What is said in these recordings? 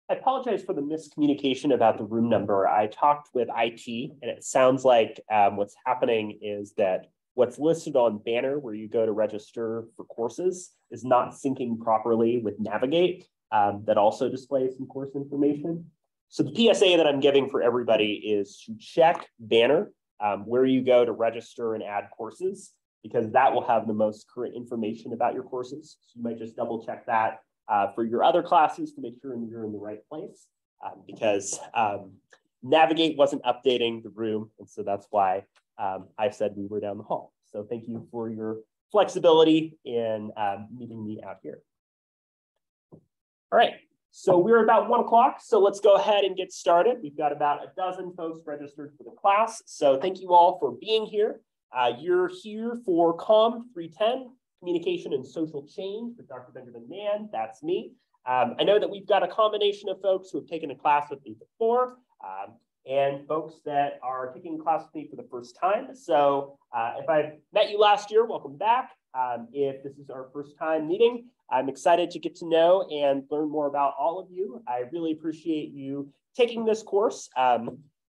I apologize for the miscommunication about the room number. I talked with IT, and it sounds like what's happening is that what's listed on Banner, where you go to register for courses, is not syncing properly with Navigate, that also displays some course information. So the PSA that I'm giving for everybody is to check Banner, where you go to register and add courses, because that will have the most current information about your courses. So you might just double check that for your other classes to make sure you're in the right place, because Navigate wasn't updating the room. And so that's why I said we were down the hall. So thank you for your flexibility in meeting me out here. All right, so we're about 1 o'clock. So let's go ahead and get started. We've got about a dozen folks registered for the class. So thank you all for being here. You're here for COM 310, Communication and Social Change with Dr. Benjamin Mann. That's me. I know that we've got a combination of folks who have taken a class with me before and folks that are taking a class with me for the first time. So if I've met you last year, welcome back. If this is our first time meeting, I'm excited to get to know and learn more about all of you. I really appreciate you taking this course.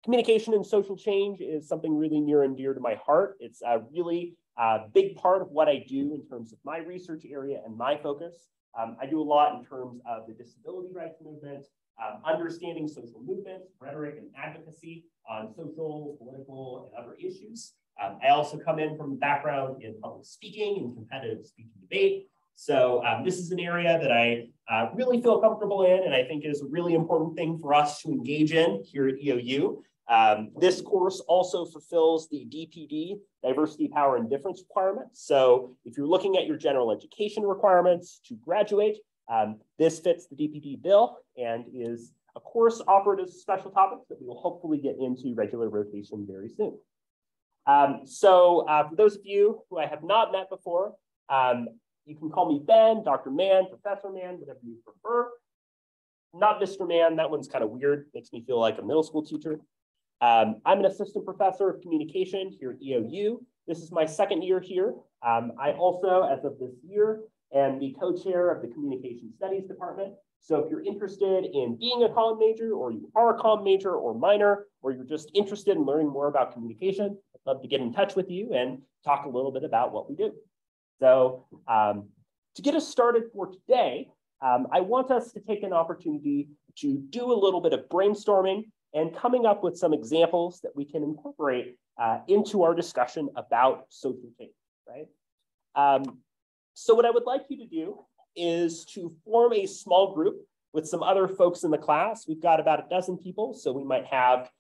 Communication and social change is something really near and dear to my heart. It's a really big part of what I do in terms of my research area and my focus. I do a lot in terms of the disability rights movement, understanding social movements, rhetoric and advocacy on social, political, and other issues. I also come in from a background in public speaking and competitive speech and debate. So this is an area that I really feel comfortable in, and I think is a really important thing for us to engage in here at EOU. This course also fulfills the DPD, Diversity, Power, and Difference requirements. So if you're looking at your general education requirements to graduate, this fits the DPD bill and is a course offered as a special topic that we will hopefully get into regular rotation very soon. For those of you who I have not met before, you can call me Ben, Dr. Mann, Professor Mann, whatever you prefer. Not Mr. Mann, that one's kind of weird, makes me feel like a middle school teacher. I'm an assistant professor of communication here at EOU. This is my second year here. I also, as of this year, am the co-chair of the Communication Studies Department. So if you're interested in being a comm major, or you are a comm major or minor, or you're just interested in learning more about communication, I'd love to get in touch with you and talk a little bit about what we do. So to get us started for today, I want us to take an opportunity to do a little bit of brainstorming and coming up with some examples that we can incorporate into our discussion about social change, right? So what I would like you to do is to form a small group with some other folks in the class. We've got about a dozen people, so we might have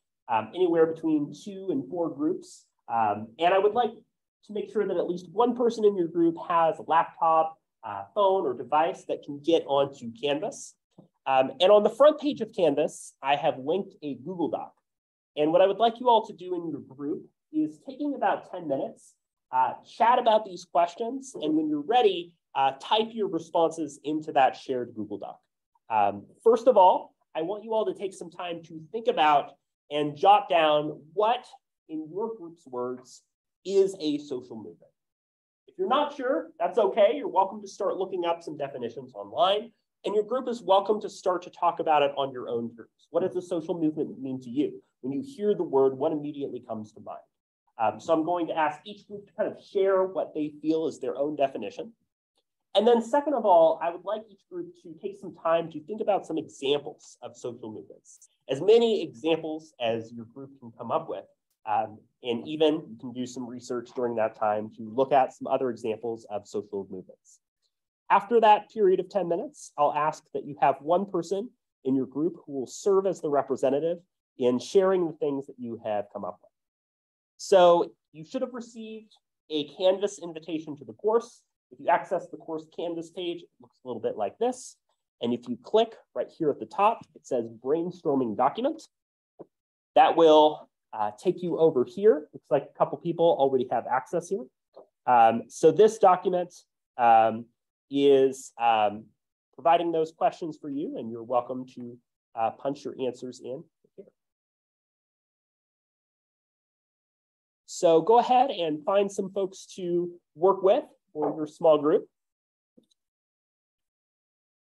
anywhere between 2 and 4 groups. And I would like to make sure that at least one person in your group has a laptop, phone, or device that can get onto Canvas. And on the front page of Canvas, I have linked a Google Doc. And what I would like you all to do in your group is taking about 10 minutes, chat about these questions, and when you're ready, type your responses into that shared Google Doc. First of all, I want you all to take some time to think about and jot down what, in your group's words, is a social movement. If you're not sure, that's okay. You're welcome to start looking up some definitions online, and your group is welcome to start to talk about it on your own terms. What does a social movement mean to you? When you hear the word, what immediately comes to mind? So I'm going to ask each group to kind of share what they feel is their own definition. And then second of all, I would like each group to take some time to think about some examples of social movements. As many examples as your group can come up with. And even you can do some research during that time to look at some other examples of social movements. After that period of 10 minutes, I'll ask that you have one person in your group who will serve as the representative in sharing the things that you have come up with. So you should have received a Canvas invitation to the course. If you access the course Canvas page, it looks a little bit like this. And if you click right here at the top, it says brainstorming document. That will take you over here. Looks like a couple people already have access here. So this document is providing those questions for you, and you're welcome to punch your answers in here. So go ahead and find some folks to work with for your small group.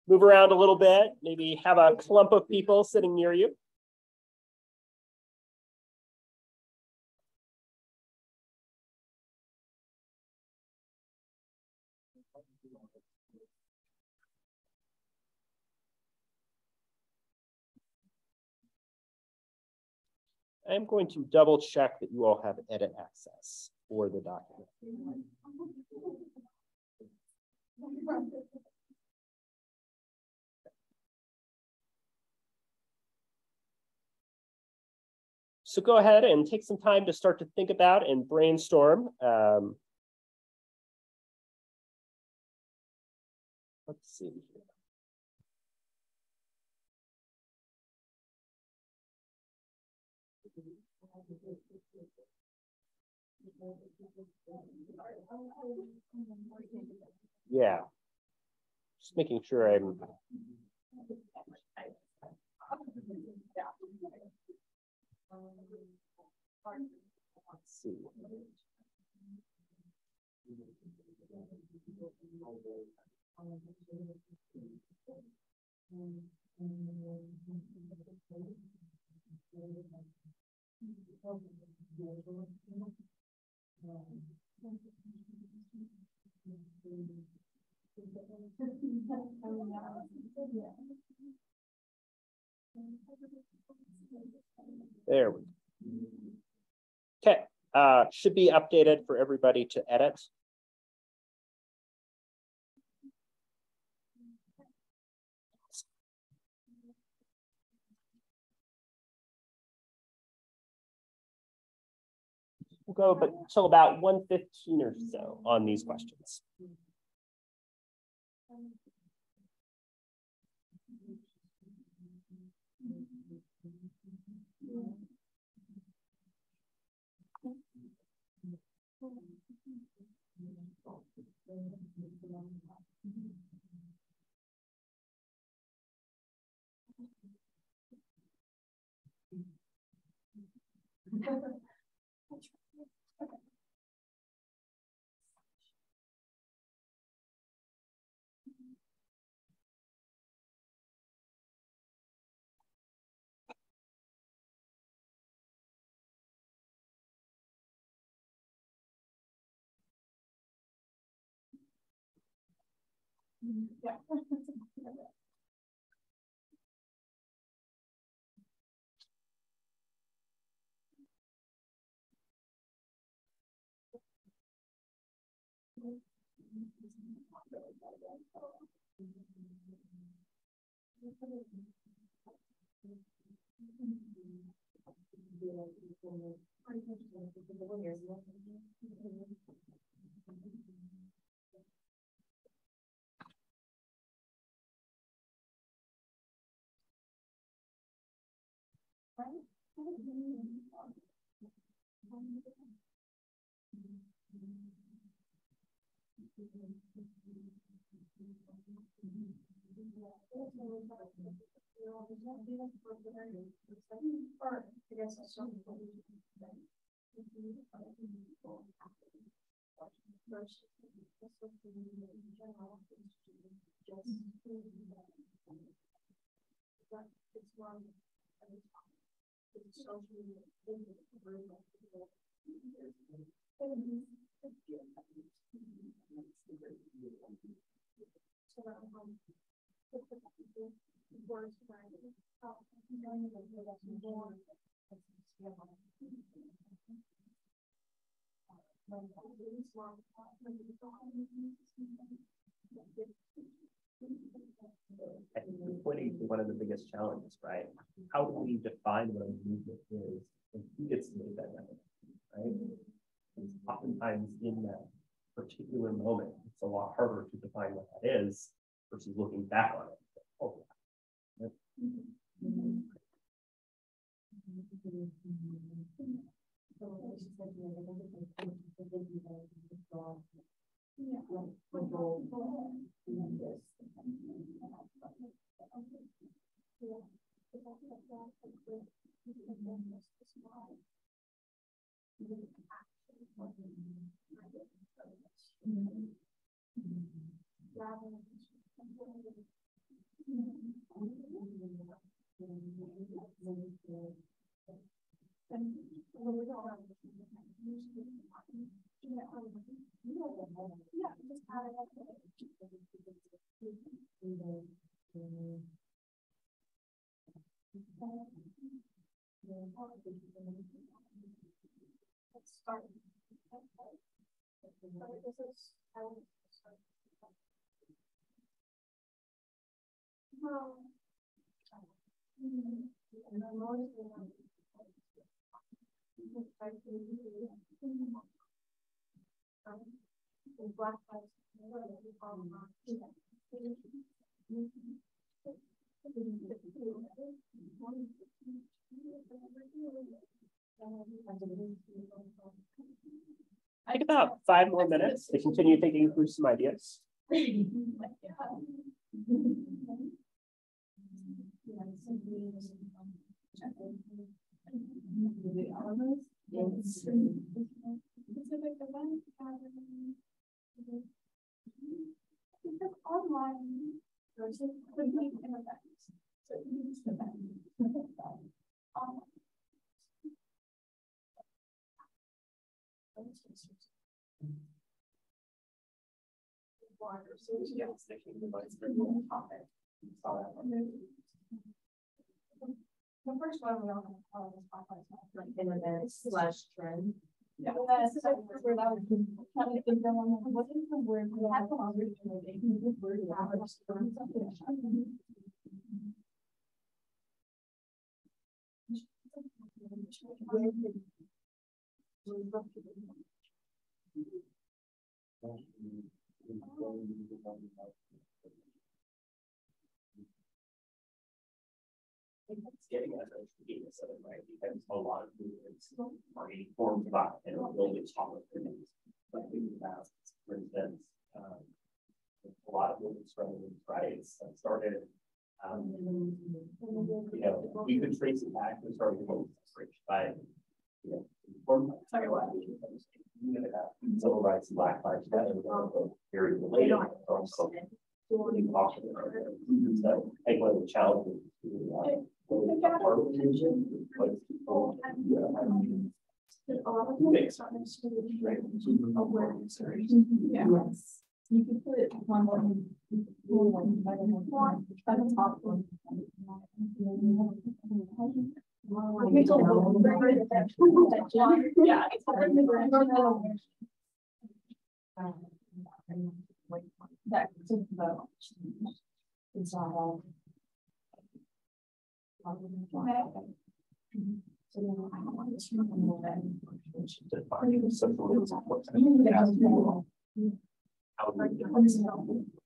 Move around a little bit, maybe have a clump of people sitting near you. I'm going to double check that you all have edit access for the document. So go ahead and take some time to start to think about and brainstorm. Let's see here. Yeah, just making sure I'm. Let's see. There we go. Okay, should be updated for everybody to edit. We'll go but till about 1:15 or so on these questions. Yeah. I think you're pointing to one of the biggest challenges, right? How do we define what a movement is and who gets to make that definition, right? Because oftentimes in that particular moment, it's a lot harder to define what that is versus looking back on it. Oh, yeah. Let's start. I think about 5 more minutes to continue thinking through some ideas. Online versus could be an event. So it can be just an event. The first one we all have like Internet/trend. yeah, that's where that was trying to think of what is the word we have It's getting at the genius of it, right? Because a lot of movements are being formed by and really top of things. Like we have, for instance, a lot of movements from rights that started. You know, we could trace it back to starting by, you know, sorry, what? Civil rights and Black Lives Matter are very related. So, I think one of the challenges yes. You can put it on one by the top one. Yeah, it's it's not all.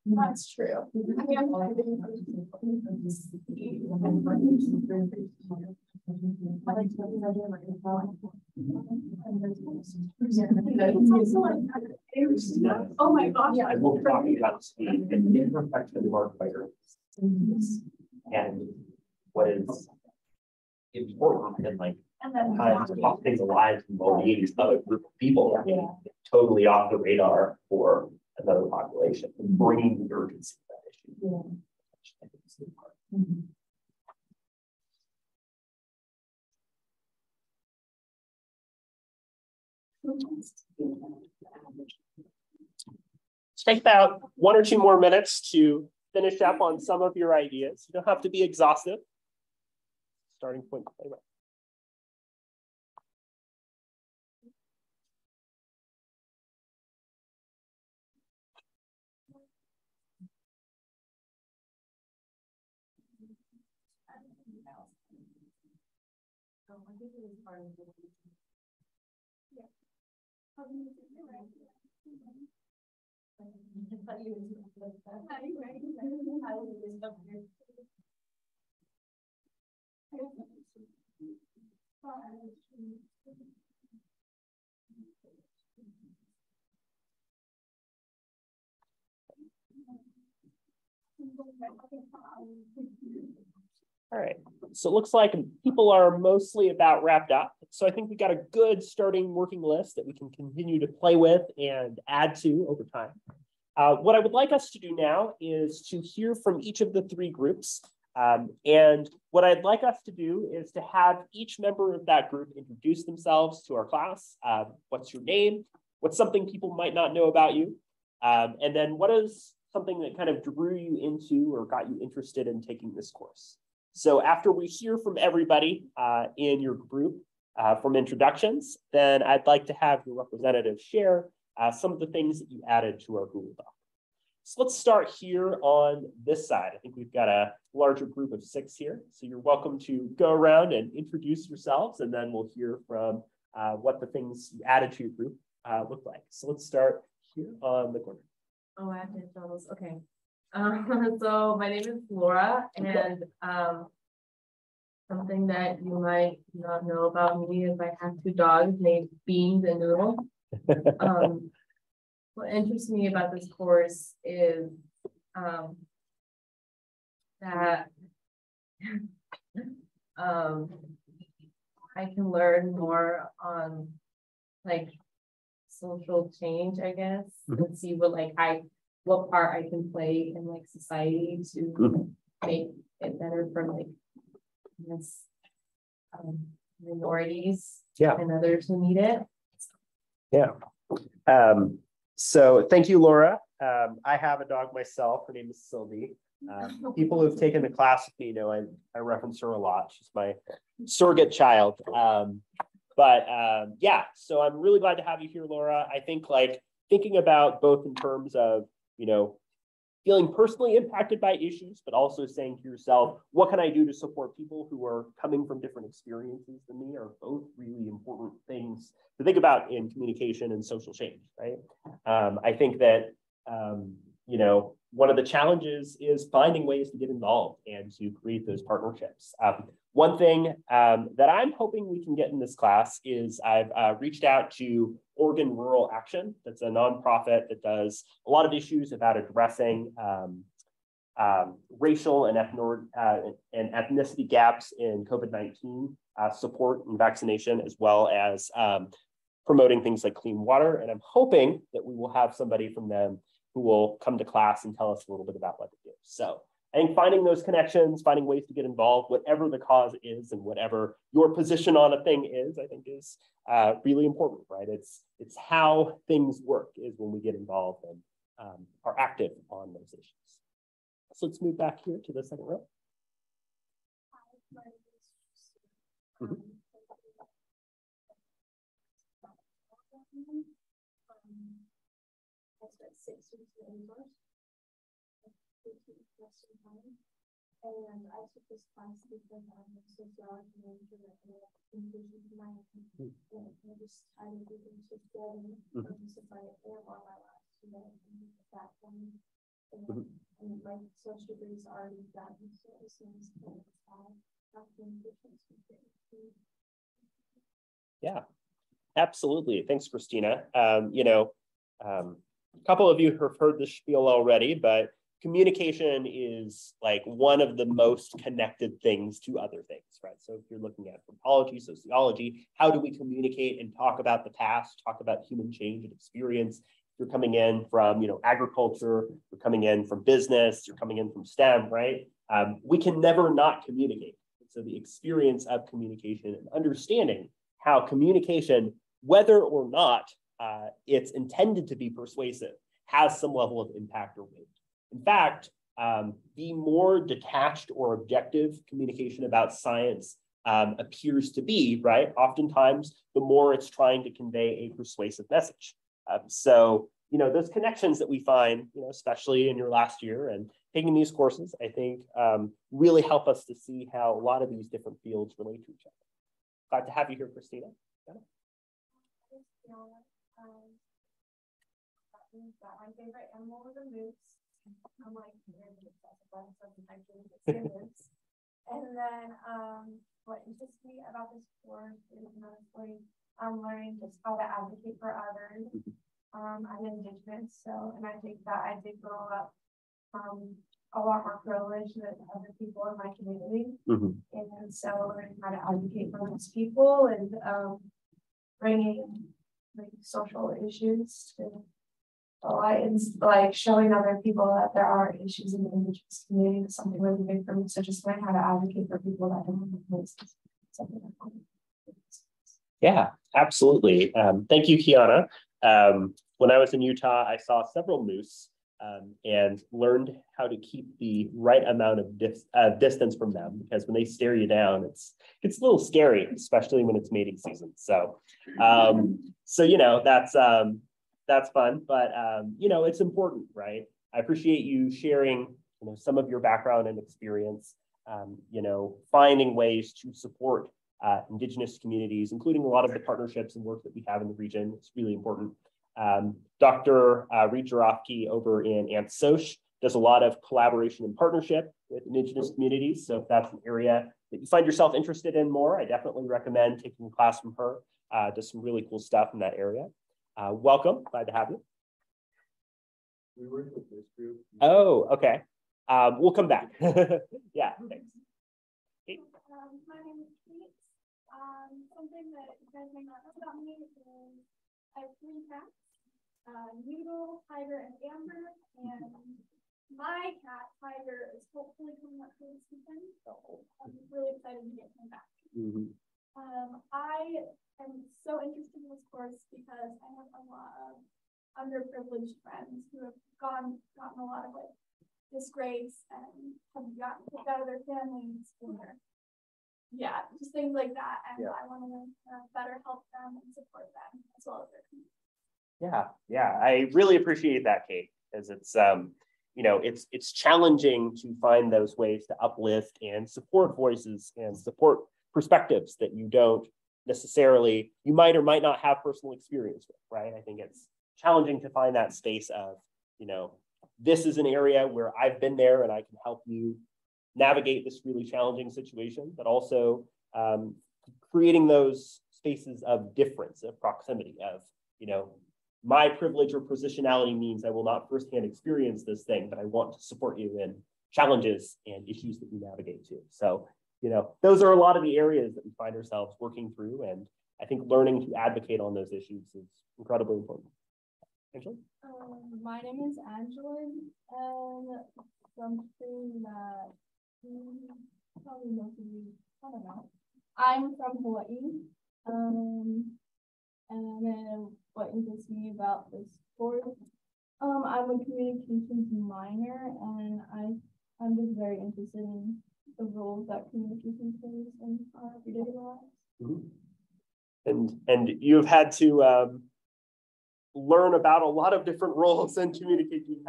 That's true. Oh my gosh. I will be talking about speed and the imperfection of the market and what is important and like times to talk things alive and motivating another group of people totally off the radar for another population, bringing the urgency to that issue. Let's take about 1 or 2 more minutes to finish up on some of your ideas. You don't have to be exhaustive. Starting point. All right, so it looks like people are mostly about wrapped up. So I think we got a good starting working list that we can continue to play with and add to over time. What I would like us to do now is to hear from each of the three groups. And what I'd like us to do is to have each member of that group introduce themselves to our class. What's your name? What's something people might not know about you? And then what is something that kind of drew you into or got you interested in taking this course? So after we hear from everybody in your group from introductions, then I'd like to have your representative share some of the things that you added to our Google Doc. So let's start here on this side. I think we've got a larger group of 6 here. So you're welcome to go around and introduce yourselves, and then we'll hear from what the things you added to your group look like. So let's start here on the corner. Oh, I have to tell those. Okay. So my name is Laura, and something that you might not know about me is I have 2 dogs named Beans and Noodle. What interests me about this course is that I can learn more on like social change, I guess, and see what part I can play in like society to make it better for like minorities and others who need it. Yeah. So thank you, Laura. I have a dog myself. Her name is Sylvie. People who've taken the class with me know I reference her a lot. She's my surrogate child. Yeah, so I'm really glad to have you here, Laura. I think like thinking about both in terms of, feeling personally impacted by issues, but also saying to yourself, what can I do to support people who are coming from different experiences than me are both really important things to think about in communication and social change, right? I think that, one of the challenges is finding ways to get involved and to create those partnerships. One thing that I'm hoping we can get in this class is I've reached out to Oregon Rural Action. That's a nonprofit that does a lot of issues about addressing racial and ethnicity gaps in COVID-19 support and vaccination, as well as promoting things like clean water. And I'm hoping that we will have somebody from them who will come to class and tell us a little bit about what they do. So I think finding those connections, finding ways to get involved, whatever the cause is and whatever your position on a thing is, I think is really important, right? It's how things work is when we get involved and are active on those issues. So let's move back here to the second row. I spent 6 weeks in English, and I took this class because I'm a sociology major and inclusion minor, and I just decided to do sociology since I am on my last student at that point, and my social degrees already done, so as soon as I Yeah, absolutely. Thanks, Christina. A couple of you have heard this spiel already, but communication is like one of the most connected things to other things, right? So if you're looking at anthropology, sociology, how do we communicate and talk about the past, talk about human change and experience? If you're coming in from, agriculture, you're coming in from business, you're coming in from STEM, right? We can never not communicate. So the experience of communication and understanding how communication, whether or not it's intended to be persuasive, has some level of impact or weight. In fact, the more detached or objective communication about science appears to be, right, oftentimes the more it's trying to convey a persuasive message. So, those connections that we find, especially in your last year and taking these courses, I think really help us to see how a lot of these different fields relate to each other. Glad to have you here, Christina. Yeah. My favorite animal was a moose. I'm like very obsessed with actually. And then what interests me about this course is mostly learning just how to advocate for others. I'm Indigenous, and I think that I did grow up a lot more privileged than other people in my community. And so learning how to advocate for those people and bringing like social issues to a lot. It's like showing other people that there are issues in the Indigenous community is something really big for me. So just learn how to advocate for people that don't have voices. Something like that. Yeah, absolutely. Thank you, Kiana. When I was in Utah, I saw several moose and learned how to keep the right amount of distance from them, because when they stare you down, it's a little scary, especially when it's mating season. So, you know, that's fun, but you know, it's important, right? I appreciate you sharing, you know, some of your background and experience. You know, finding ways to support Indigenous communities, including a lot of the partnerships and work that we have in the region. It's really important. Dr. Reed Jarofsky over in Ansoche does a lot of collaboration and partnership with Indigenous communities. So if that's an area that you find yourself interested in more, I definitely recommend taking a class from her. Does some really cool stuff in that area. Welcome, glad to have you. We work with this group. Oh, okay. We'll come back. Yeah, thanks. Kate? My name is Kate. Something that you guys may not know about me is I have 3 cats, Noodle, Tiger, and Amber, and my cat, Tiger, is hopefully coming up for this season, so I'm really excited to get him back. Mm-hmm. I am so interested in this course because I have a lot of underprivileged friends who have gotten a lot of like disgrace and have gotten kicked out of their families, or yeah, just things like that. And I want to better help them and support them as well as their community. Yeah, I really appreciate that, Kate, because it's you know, it's challenging to find those ways to uplift and support voices and support perspectives that you don't necessarily, you might or might not have personal experience with, right? I think it's challenging to find that space of, you know, this is an area where I've been there and I can help you navigate this really challenging situation, but also creating those spaces of difference, of proximity, of, you know, my privilege or positionality means I will not firsthand experience this thing, but I want to support you in challenges and issues that you navigate too. So, you know, those are a lot of the areas that we find ourselves working through. And I think learning to advocate on those issues is incredibly important. Angela? My name is Angela, and something that probably most of you, I don't know. I'm from Hawaii, and then what interests me about this course, I'm a communications minor, and I'm just very interested in the roles that communication plays in our everyday lives. Mm-hmm. And you've had to learn about a lot of different roles in communication.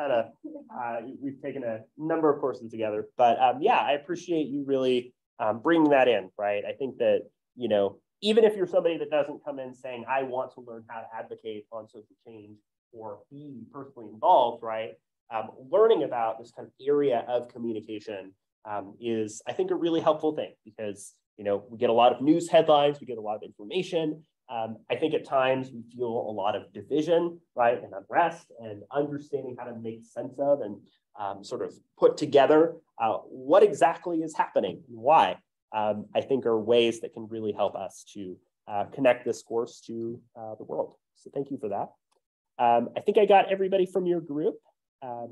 We've taken a number of courses together, but yeah, I appreciate you really bringing that in, right? I think that, you know, even if you're somebody that doesn't come in saying, I want to learn how to advocate on social change or be personally involved, right? Learning about this kind of area of communication is, I think, a really helpful thing, because, you know, we get a lot of news headlines, we get a lot of information. I think at times we feel a lot of division, right, and unrest, and understanding how to make sense of and sort of put together what exactly is happening and why, I think are ways that can really help us to connect this course to the world. So thank you for that. I think I got everybody from your group.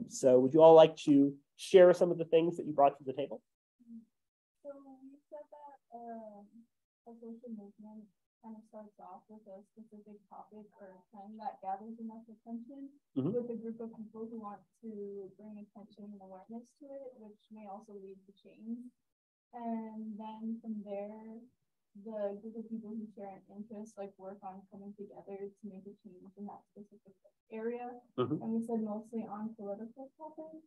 So would you all like to share some of the things that you brought to the table? So you said that a social movement kind of starts off with a specific topic or trend that gathers enough attention with a group of people who want to bring attention and awareness to it, which may also lead to change. And then from there, the group of people who share an interest like work on coming together to make a change in that specific area. And we said mostly on political topics.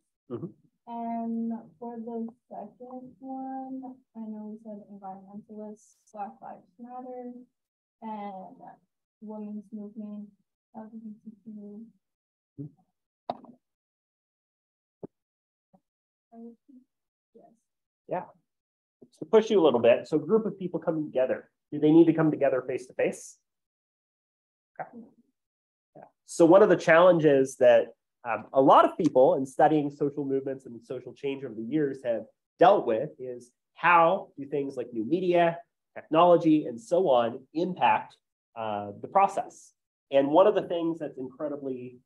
And for the second one, I know we said environmentalists, Black Lives Matter, and women's movement, LGBTQ. Yes. Yeah. To push you a little bit, so a group of people coming together, do they need to come together face to face? Okay. Yeah. So one of the challenges that a lot of people in studying social movements and social change over the years have dealt with is, how do things like new media, technology, and so on impact the process? And one of the things that's incredibly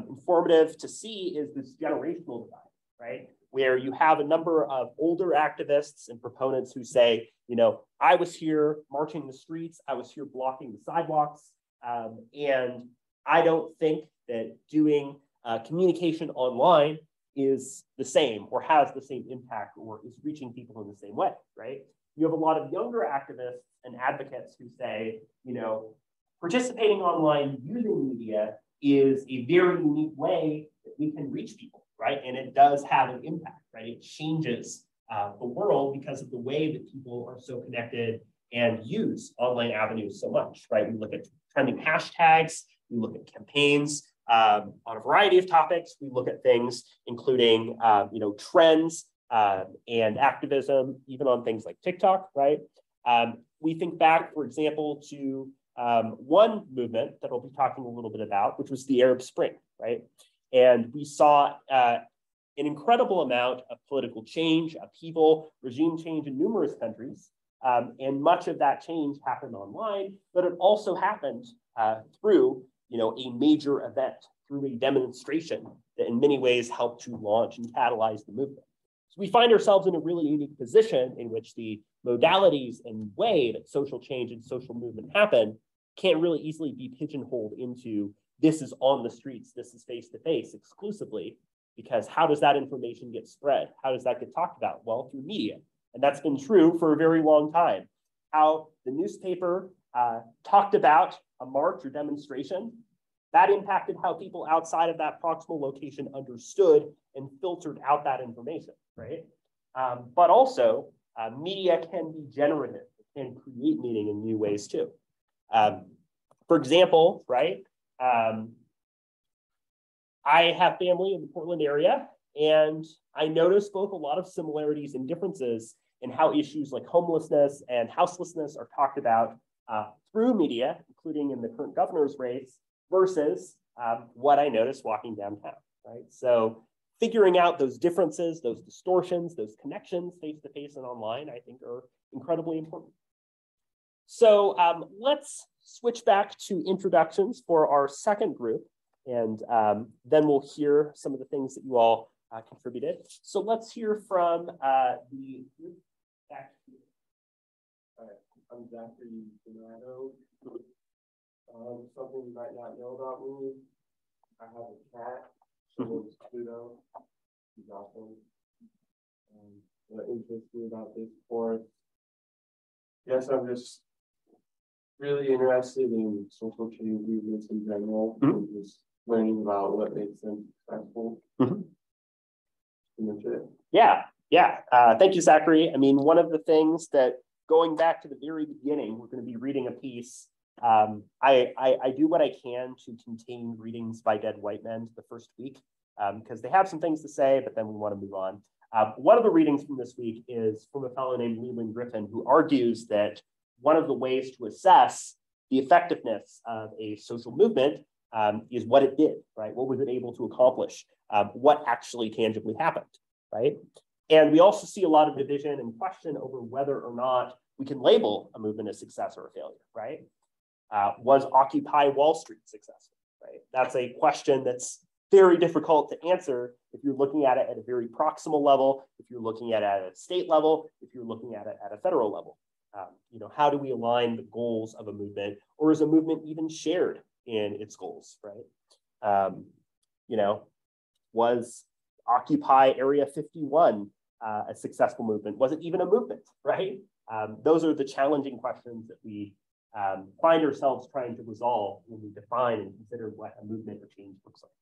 informative to see is this generational divide, right? Where you have a number of older activists and proponents who say, you know, I was here marching the streets, I was here blocking the sidewalks, and I don't think that doing communication online is the same or has the same impact or is reaching people in the same way, right? You have a lot of younger activists and advocates who say, you know, participating online using media is a very unique way that we can reach people, right? And it does have an impact, right? It changes the world because of the way that people are so connected and use online avenues so much, right? We look at trending hashtags, we look at campaigns on a variety of topics. We look at things including, you know, trends and activism, even on things like TikTok, right? We think back, for example, to one movement that I'll be talking a little bit about, which was the Arab Spring, right? And we saw an incredible amount of political change, upheaval, regime change in numerous countries. And much of that change happened online, but it also happened through, you know, a major event, through a demonstration that in many ways helped to launch and catalyze the movement. So we find ourselves in a really unique position in which the modalities and way that social change and social movement happen can't really easily be pigeonholed into this is on the streets, this is face-to-face exclusively, because how does that information get spread? How does that get talked about? Well, through media. And that's been true for a very long time. How the newspaper talked about a march or demonstration, that impacted how people outside of that proximal location understood and filtered out that information, right? But also, media can be generative. It can create meaning in new ways too. For example, right? I have family in the Portland area, and I noticed both a lot of similarities and differences in how issues like homelessness and houselessness are talked about through media, including in the current governor's race, versus what I noticed walking downtown, right? So figuring out those differences, those distortions, those connections face-to-face and online, I think are incredibly important. So let's switch back to introductions for our second group, and then we'll hear some of the things that you all contributed. So let's hear from the group back here. All right, I'm Zachary Donato. Something you might not know about me, I have a cat. She lives Pluto. She's awesome. What interests me about this course? Yes, I'm just really interested in social change movements in general, and just learning about what makes them successful. Yeah. Thank you, Zachary. I mean, one of the things that going back to the very beginning, we're going to be reading a piece. I do what I can to contain readings by dead white men the first week because they have some things to say, but then we want to move on. One of the readings from this week is from a fellow named Leland Griffin, who argues that one of the ways to assess the effectiveness of a social movement is what it did, right? What was it able to accomplish? What actually tangibly happened, right? And we also see a lot of division and question over whether or not we can label a movement a success or a failure, right? Was Occupy Wall Street successful, right? That's a question that's very difficult to answer if you're looking at it at a very proximal level, if you're looking at it at a state level, if you're looking at it at a federal level. You know, how do we align the goals of a movement, or is a movement even shared in its goals, right? You know, was Occupy Area 51 a successful movement? Was it even a movement, right? Those are the challenging questions that we find ourselves trying to resolve when we define and consider what a movement or change looks like.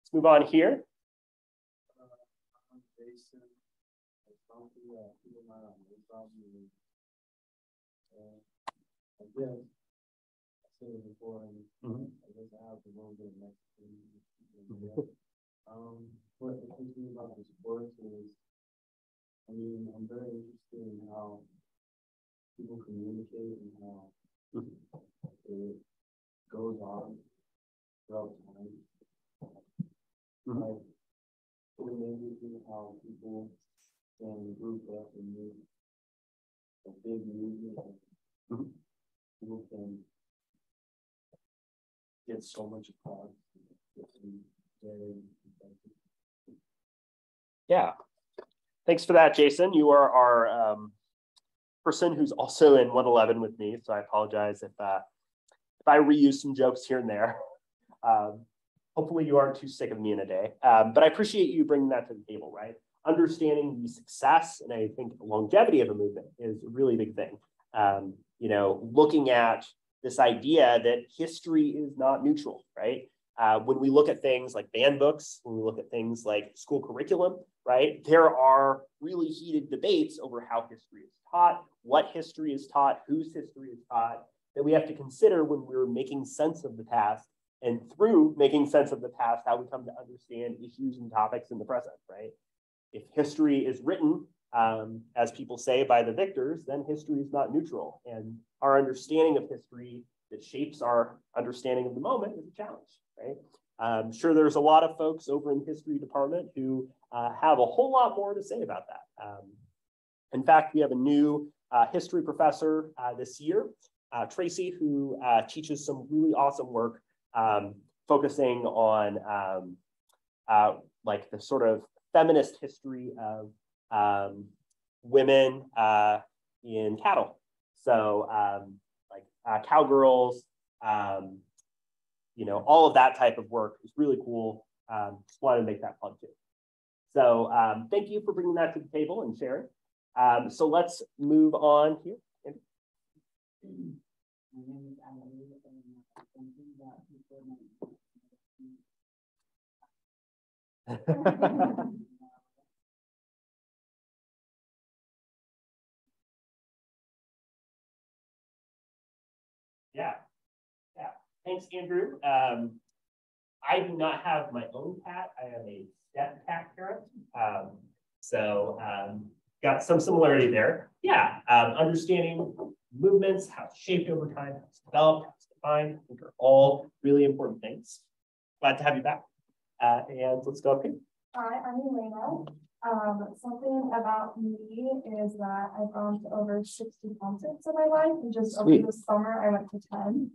Let's move on here. I'm Jason. Something that people might not know about me. I guess I said it before, and I guess I have a little bit of next thing. What interests me about this course is, I mean, I'm very interested in how people communicate and how it goes on throughout time. Like, it amazes me how people can group up and make a big movement. People can get so much across very Yeah. Thanks for that, Jason. You are our person who's also in 111 with me, so I apologize if I reuse some jokes here and there. Hopefully you aren't too sick of me in a day, but I appreciate you bringing that to the table, right? Understanding the success and I think the longevity of a movement is a really big thing. You know, looking at this idea that history is not neutral, right? When we look at things like banned books, when we look at things like school curriculum, right? There are really heated debates over how history is taught, what history is taught, whose history is taught, that we have to consider when we're making sense of the past, and through making sense of the past, how we come to understand issues and topics in the present, right? If history is written, as people say, by the victors, then history is not neutral. And our understanding of history that shapes our understanding of the moment is a challenge, right? I'm sure there's a lot of folks over in the history department who have a whole lot more to say about that. In fact, we have a new history professor this year, Tracy, who teaches some really awesome work focusing on like the sort of feminist history of women in cattle. So like cowgirls, you know, all of that type of work is really cool. Just wanted to make that plug too. So thank you for bringing that to the table and sharing. So let's move on here. Yeah. Thanks, Andrew. I do not have my own cat. I have a step cat parent. So got some similarity there. Yeah, understanding movements, how it's shaped over time, how it's developed, how it's defined, I think are all really important things. Glad to have you back. And let's go up here. Hi, I'm Elena. Something about me is that I've gone to over 60 concerts in my life, and just over the summer I went to 10.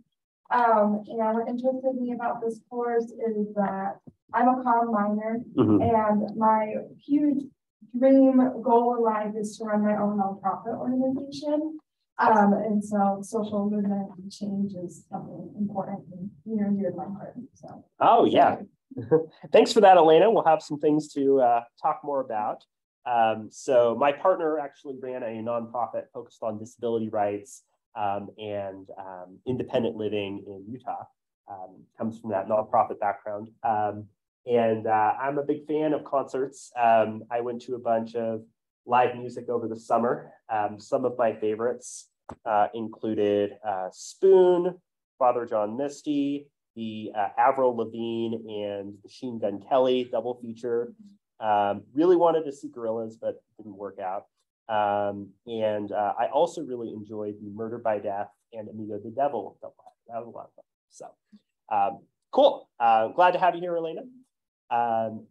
And what interested me about this course is that I'm a comm minor, and my huge dream goal in life is to run my own nonprofit organization. And so social movement and change is something important and near and dear to my heart. So. Oh yeah. Thanks for that, Elena. We'll have some things to talk more about. So my partner actually ran a nonprofit focused on disability rights and independent living in Utah. Comes from that nonprofit background. And I'm a big fan of concerts. I went to a bunch of live music over the summer. Some of my favorites included Spoon, Father John Misty, the Avril Lavigne and Machine Gun Kelly double feature. Really wanted to see Gorillaz, but didn't work out. And I also really enjoyed the Murder by Death and Amigo the Devil double. That was a lot of fun. So cool. Glad to have you here, Elena.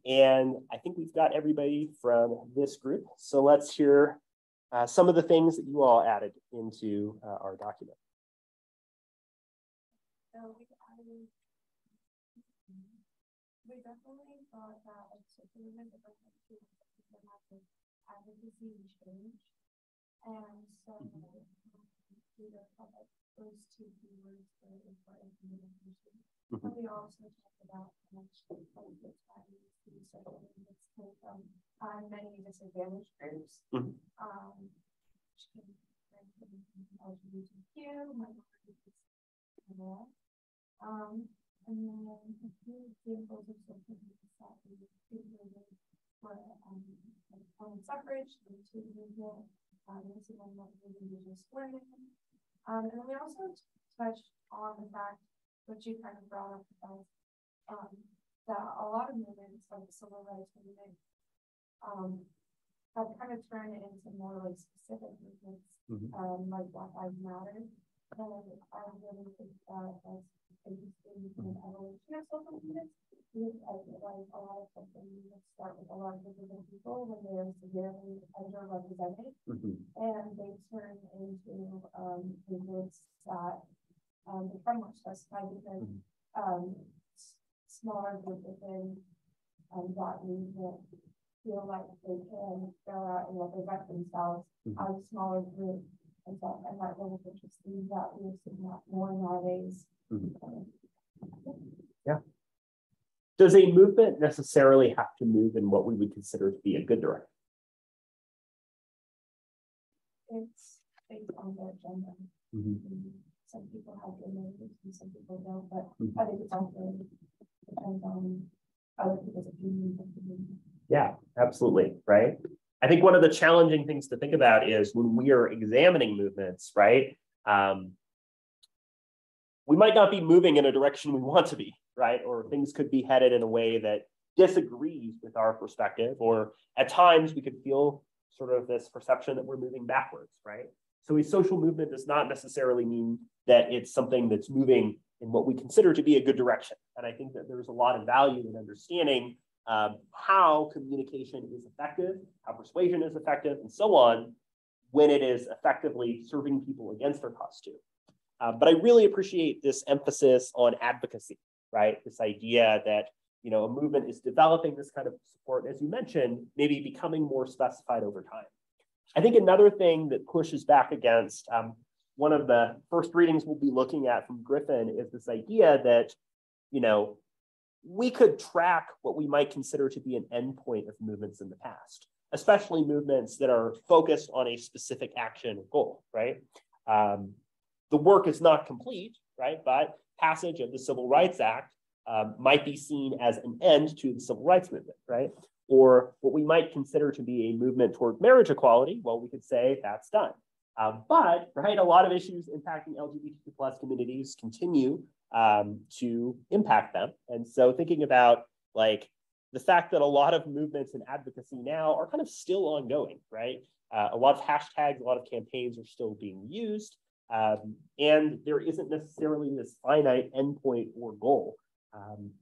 And I think we've got everybody from this group. So let's hear some of the things that you all added into our document. So we definitely thought that like social movement is like advocacy and change, and so we felt like those two keywords were important in the conversation. But we also talked about connection from the values to social movements came from many disadvantaged groups. Which can range from LGBTQ, minorities, and all. And then a few examples of social movements that we created were like suffrage, the two movement, racism, indigenous learning. And then we also touched on the fact, which you kind of brought up about, that a lot of movements, like the civil rights movement, have kind of turned into more like specific movements, like Black Lives Matter. And I really think that that's interesting in the evolution of social movements. I feel like a lot of social movements start with a lot of different people when they're severely underrepresented, and they turn into movements that become more specified because smaller group within that movement feel like they can go out and represent themselves as a smaller group. And so I thought that was interesting that we're seeing that more nowadays. Yeah. Does a movement necessarily have to move in what we would consider to be a good direction? It's based on their agenda. Some people have good motives and some people don't, but I think it's also depends on other people's opinions. Yeah, absolutely, right? I think one of the challenging things to think about is when we are examining movements, right? We might not be moving in a direction we want to be, right? Or things could be headed in a way that disagrees with our perspective, or at times we could feel sort of this perception that we're moving backwards, right? So a social movement does not necessarily mean that it's something that's moving in what we consider to be a good direction. And I think that there's a lot of value in understanding how communication is effective, how persuasion is effective, and so on, when it is effectively serving people against their cause too. But I really appreciate this emphasis on advocacy, right? This idea that, you know, a movement is developing this kind of support, as you mentioned, maybe becoming more specified over time. I think another thing that pushes back against one of the first readings we'll be looking at from Griffin is this idea that, you know, we could track what we might consider to be an endpoint of movements in the past, especially movements that are focused on a specific action or goal, right? The work is not complete, right? But passage of the Civil Rights Act might be seen as an end to the civil rights movement, right? Or what we might consider to be a movement toward marriage equality, well, we could say that's done. But, right, a lot of issues impacting LGBTQ+ communities continue to impact them. And so thinking about like the fact that a lot of movements and advocacy now are kind of still ongoing, right? A lot of hashtags, a lot of campaigns are still being used. And there isn't necessarily this finite endpoint or goal.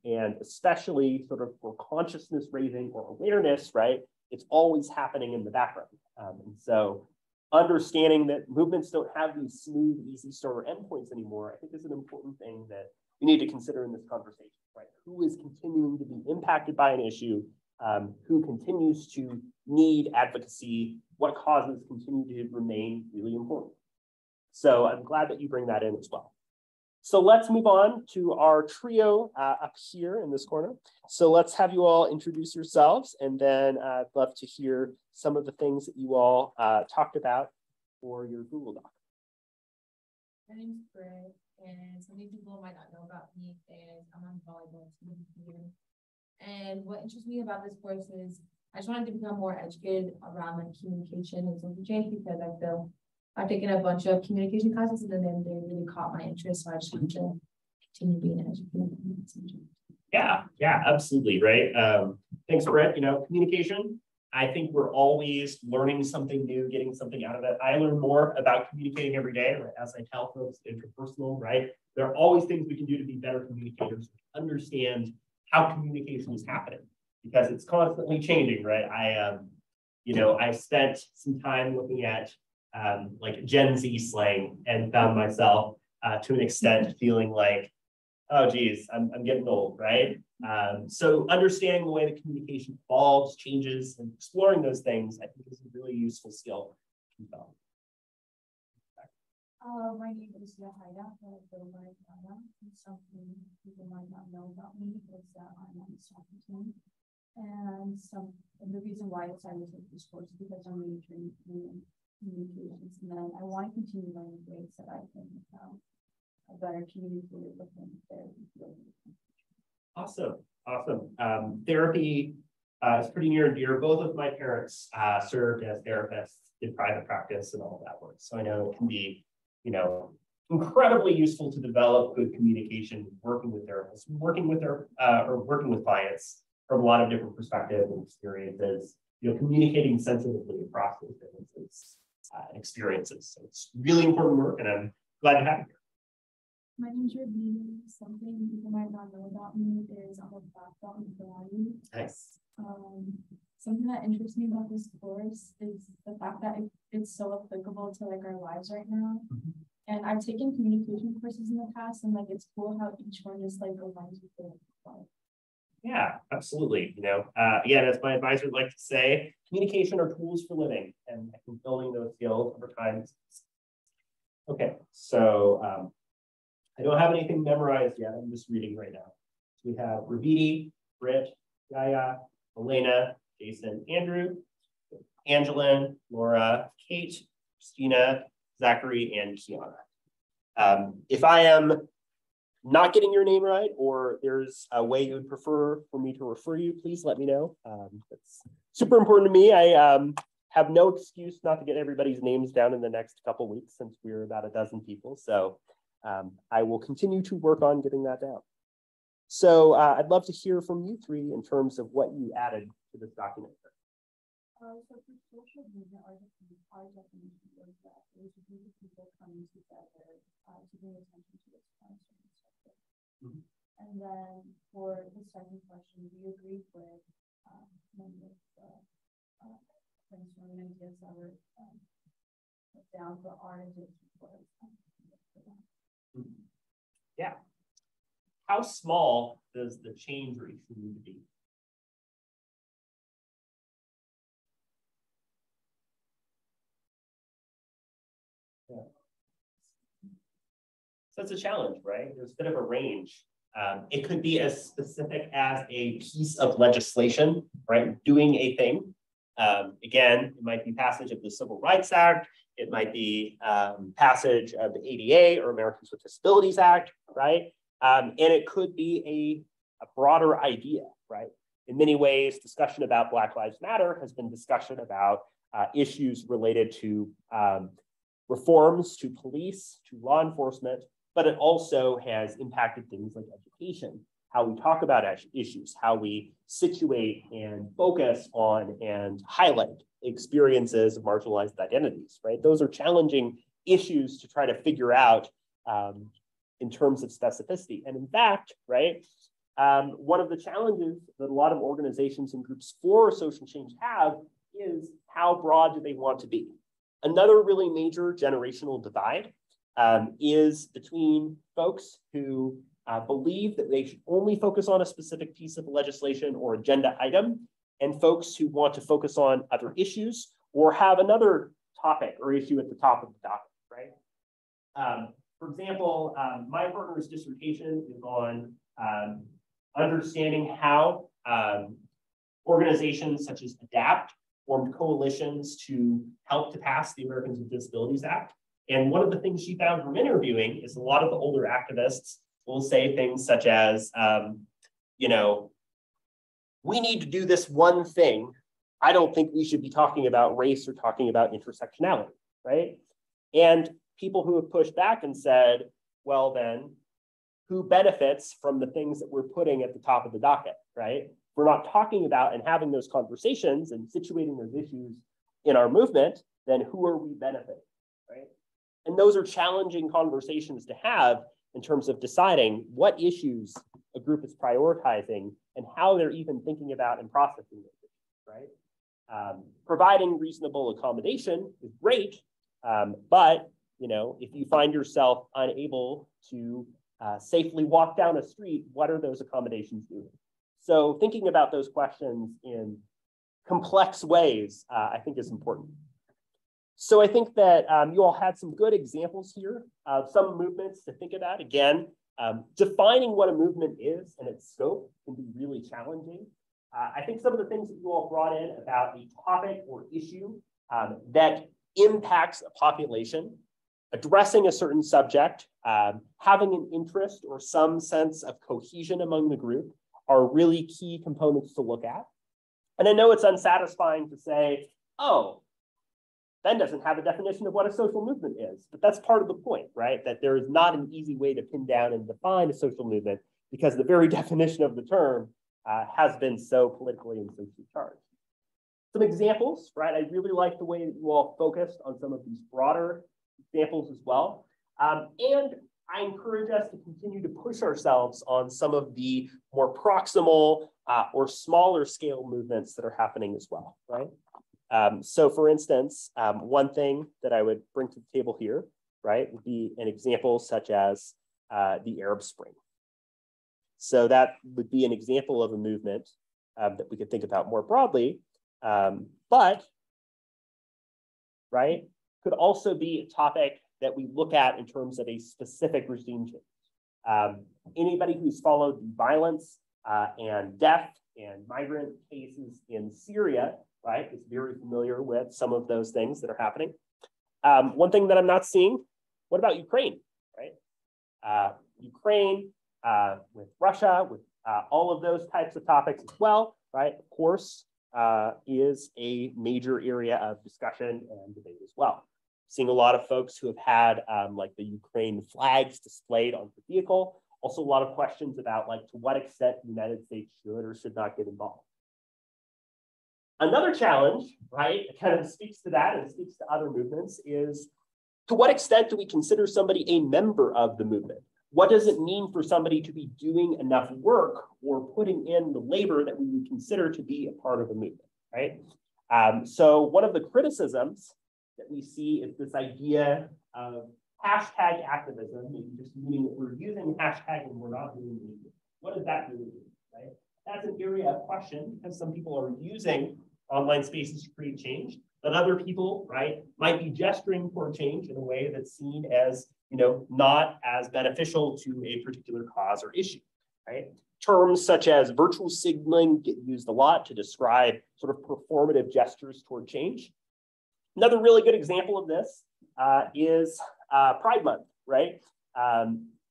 And especially sort of for consciousness raising or awareness, right? It's always happening in the background. And so understanding that movements don't have these smooth, easy sort of endpoints anymore, I think is an important thing that we need to consider in this conversation, right? Who is continuing to be impacted by an issue? Who continues to need advocacy? What causes continue to remain really important? So I'm glad that you bring that in as well. So let's move on to our trio up here in this corner. So let's have you all introduce yourselves, and then I'd love to hear some of the things that you all talked about for your Google Doc. My name's Brett, and some people might not know about me is I'm on volleyball team here. And what interests me about this course is I just wanted to become more educated around like communication and social change, because I feel I've taken a bunch of communication classes and then they really caught my interest. So I just want to continue being educated. Yeah, absolutely, right? Thanks, Brett. You know, communication, I think we're always learning something new, getting something out of it. I learn more about communicating every day, right? As I tell folks, interpersonal, right? There are always things we can do to be better communicators, understand how communication is happening, because it's constantly changing, right? I spent some time looking at like Gen Z slang and found myself to an extent feeling like, oh geez, I'm getting old, right? So understanding the way that communication evolves, changes, and exploring those things, I think is a really useful skill to develop. My name is Yahaya. Something people might not know about me is that I'm on the soccer team. And the reason why I decided to take this course is because I'm majoring in communications, and then I want to continue learning ways that I can a better communicator within therapy field. Awesome. Therapy is pretty near and dear. Both of my parents served as therapists, did private practice and all of that work. So I know it can be, you know, incredibly useful to develop good communication, working with therapists, working with clients from a lot of different perspectives and experiences, you know, communicating sensitively across those differences. Experiences. So it's really important work, and I'm glad to have you here. My name is Rabina. Something people might not know about me is I'm a background value. Nice. Something that interests me about this course is the fact that it's so applicable to like our lives right now. And I've taken communication courses in the past, and like it's cool how each one just like aligns with Yeah, absolutely. You know, again, as my advisor would like to say, communication are tools for living, and I think building those skills over time. Okay, so I don't have anything memorized yet. I'm just reading right now. So we have Raviti, Britt, Yaya, Elena, Jason, Andrew, Angeline, Laura, Kate, Christina, Zachary, and Kiana. If I am not getting your name right, or there's a way you would prefer for me to refer you, please let me know. That's super important to me. I have no excuse not to get everybody's names down in the next couple of weeks since we're about a dozen people. So I will continue to work on getting that down. So I'd love to hear from you three in terms of what you added to this document. So for social movement, our definition was that it was a group of people coming together to bring attention to this concern. And then for the second question, we agreed with many of the brainstorming ideas that were down for our edition. Yeah. How small does the change ratio need to be? Yeah. So it's a challenge, right? There's a bit of a range. It could be as specific as a piece of legislation, right? Doing a thing. Again, it might be passage of the Civil Rights Act. It might be passage of the ADA or Americans with Disabilities Act, right? And it could be a broader idea, right? In many ways, discussion about Black Lives Matter has been discussion about issues related to reforms to police, to law enforcement, but it also has impacted things like education, how we talk about issues, how we situate and focus on and highlight experiences of marginalized identities, right? Those are challenging issues to try to figure out in terms of specificity. And in fact, right, one of the challenges that a lot of organizations and groups for social change have is how broad do they want to be? Another really major generational divide is between folks who believe that they should only focus on a specific piece of legislation or agenda item, and folks who want to focus on other issues or have another topic or issue at the top of the docket, right? For example, my partner's dissertation is on understanding how organizations such as ADAPT formed coalitions to help to pass the Americans with Disabilities Act. And one of the things she found from interviewing is a lot of the older activists will say things such as, you know, we need to do this one thing. I don't think we should be talking about race or talking about intersectionality, right? And people who have pushed back and said, well, then who benefits from the things that we're putting at the top of the docket, right? We're not talking about and having those conversations and situating those issues in our movement, then who are we benefiting, right? And those are challenging conversations to have in terms of deciding what issues a group is prioritizing and how they're even thinking about and processing those issues, right? Providing reasonable accommodation is great, but you know, if you find yourself unable to safely walk down a street, what are those accommodations doing? So thinking about those questions in complex ways, I think is important. So I think that you all had some good examples here of some movements to think about. Again, defining what a movement is and its scope can be really challenging. I think some of the things that you all brought in about a topic or issue that impacts a population, addressing a certain subject, having an interest or some sense of cohesion among the group are really key components to look at. And I know it's unsatisfying to say, oh, Ben doesn't have a definition of what a social movement is, but that's part of the point, right? That there is not an easy way to pin down and define a social movement because the very definition of the term has been so politically and socially charged. Some examples, right? I really like the way that you all focused on some of these broader examples as well. And I encourage us to continue to push ourselves on some of the more proximal or smaller scale movements that are happening as well, right? So for instance, one thing that I would bring to the table here, right, would be an example such as the Arab Spring. So that would be an example of a movement that we could think about more broadly, but right, could also be a topic that we look at in terms of a specific regime change. Anybody who's followed the violence and death and migrant cases in Syria, right, is very familiar with some of those things that are happening. One thing that I'm not seeing, what about Ukraine, right? Ukraine with Russia, with all of those types of topics as well, right, of course, is a major area of discussion and debate as well. Seeing a lot of folks who have had like the Ukraine flags displayed on the vehicle. Also a lot of questions about like to what extent the United States should or should not get involved. Another challenge, right, it kind of speaks to that and speaks to other movements is to what extent do we consider somebody a member of the movement? What does it mean for somebody to be doing enough work or putting in the labor that we would consider to be a part of a movement, right? So one of the criticisms that we see is this idea of hashtag activism, maybe just meaning that we're using hashtag and we're not doing anything. What does that really mean, right? That's an area of question because some people are using online spaces to create change, but other people, right, might be gesturing for change in a way that's seen as, you know, not as beneficial to a particular cause or issue, right? Terms such as virtual signaling get used a lot to describe sort of performative gestures toward change. Another really good example of this is Pride Month, right?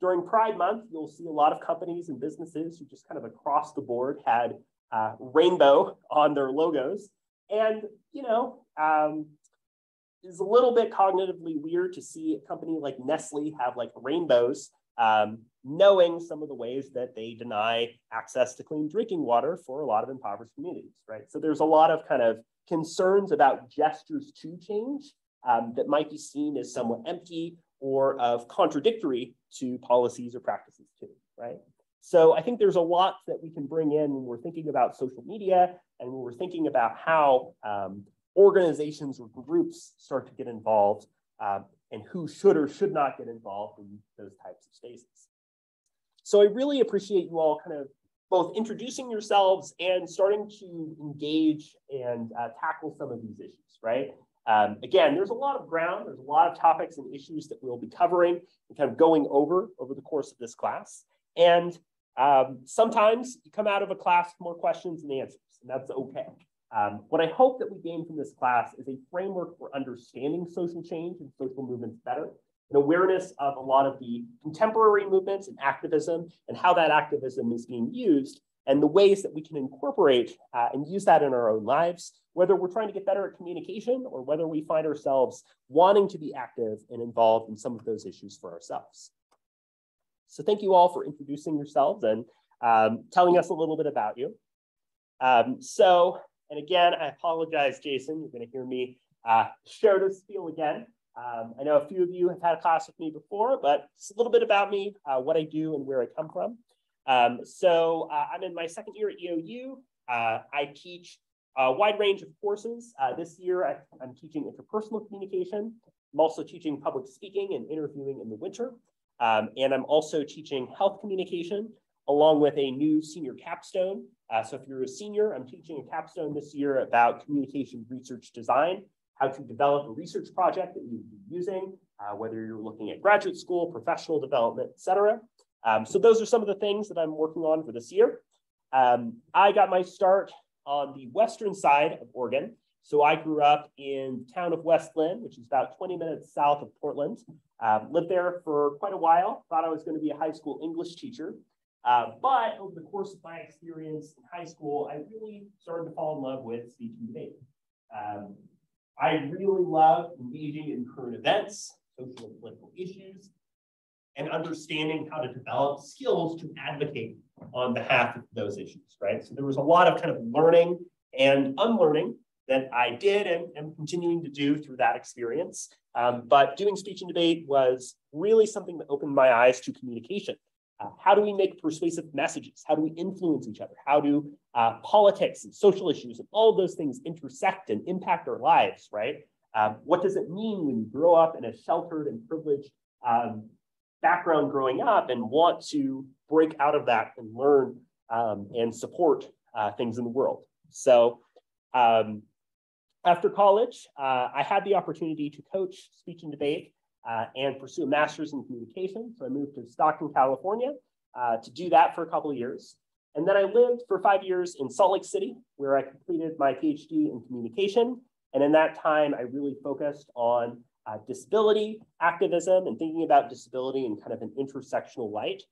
During Pride Month, you'll see a lot of companies and businesses who just kind of across the board had rainbow on their logos. And, you know, it's a little bit cognitively weird to see a company like Nestle have like rainbows, knowing some of the ways that they deny access to clean drinking water for a lot of impoverished communities, right? So there's a lot of kind of concerns about gestures to change that might be seen as somewhat empty or of contradictory to policies or practices too, right? So I think there's a lot that we can bring in when we're thinking about social media and when we're thinking about how organizations or groups start to get involved and who should or should not get involved in those types of spaces. So I really appreciate you all kind of both introducing yourselves and starting to engage and tackle some of these issues, right? Again, there's a lot of ground, there's a lot of topics and issues that we'll be covering and kind of going over the course of this class. And sometimes you come out of a class with more questions than answers, and that's okay. What I hope that we gain from this class is a framework for understanding social change and social movements better, an awareness of a lot of the contemporary movements and activism and how that activism is being used and the ways that we can incorporate and use that in our own lives, whether we're trying to get better at communication or whether we find ourselves wanting to be active and involved in some of those issues for ourselves. So thank you all for introducing yourselves and telling us a little bit about you. And again, I apologize, Jason, you're going to hear me share this spiel again. I know a few of you have had a class with me before, but just a little bit about me, what I do and where I come from. I'm in my second year at EOU. I teach a wide range of courses. This year, I'm teaching interpersonal communication. I'm also teaching public speaking and interviewing in the winter. And I'm also teaching health communication along with a new senior capstone. So if you're a senior, I'm teaching a capstone this year about communication research design, how to develop a research project that you'd be using, whether you're looking at graduate school, professional development, et cetera. So those are some of the things that I'm working on for this year. I got my start on the western side of Oregon. So I grew up in the town of West Linn, which is about 20 minutes south of Portland. Lived there for quite a while, thought I was going to be a high school English teacher. But over the course of my experience in high school, I really started to fall in love with speech and debate. I really love engaging in current events, social and political issues, and understanding how to develop skills to advocate on behalf of those issues, right? So there was a lot of kind of learning and unlearning that I did and am continuing to do through that experience. But doing speech and debate was really something that opened my eyes to communication. How do we make persuasive messages? How do we influence each other? How do politics and social issues and all of those things intersect and impact our lives, right? What does it mean when you grow up in a sheltered and privileged background growing up and want to break out of that and learn and support things in the world. So after college, I had the opportunity to coach speech and debate and pursue a master's in communication. So I moved to Stockton, California to do that for a couple of years. And then I lived for 5 years in Salt Lake City, where I completed my PhD in communication. And in that time, I really focused on disability activism and thinking about disability in kind of an intersectional light.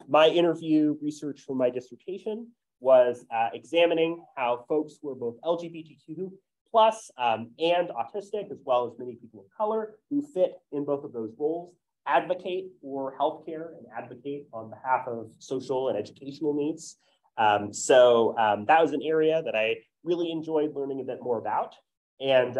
My interview research for my dissertation was examining how folks who are both LGBTQ plus and autistic, as well as many people of color who fit in both of those roles, advocate for healthcare and advocate on behalf of social and educational needs. So that was an area that I really enjoyed learning a bit more about. And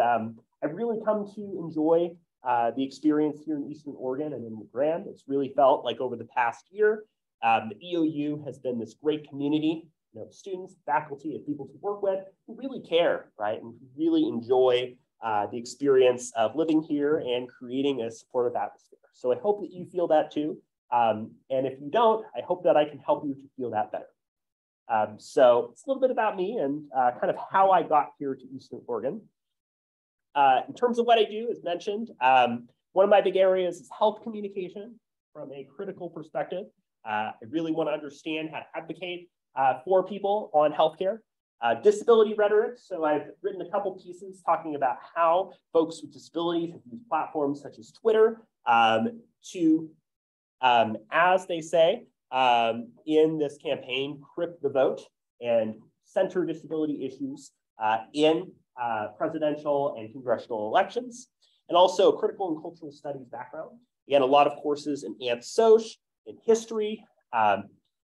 I've really come to enjoy the experience here in Eastern Oregon and in LeGrand. It's really felt like over the past year, the EOU has been this great community, students, faculty, and people to work with who really care, right? And who really enjoy the experience of living here and creating a supportive atmosphere. So I hope that you feel that too. And if you don't, I hope that I can help you to feel that better. So it's a little bit about me and kind of how I got here to Eastern Oregon. In terms of what I do, as mentioned, one of my big areas is health communication from a critical perspective. I really want to understand how to advocate for people on healthcare. Disability rhetoric. So I've written a couple pieces talking about how folks with disabilities have used platforms such as Twitter to, as they say in this campaign, crypt the vote and center disability issues in presidential and congressional elections, and also critical and cultural studies background. Again, a lot of courses in Anth-Soc, in history, and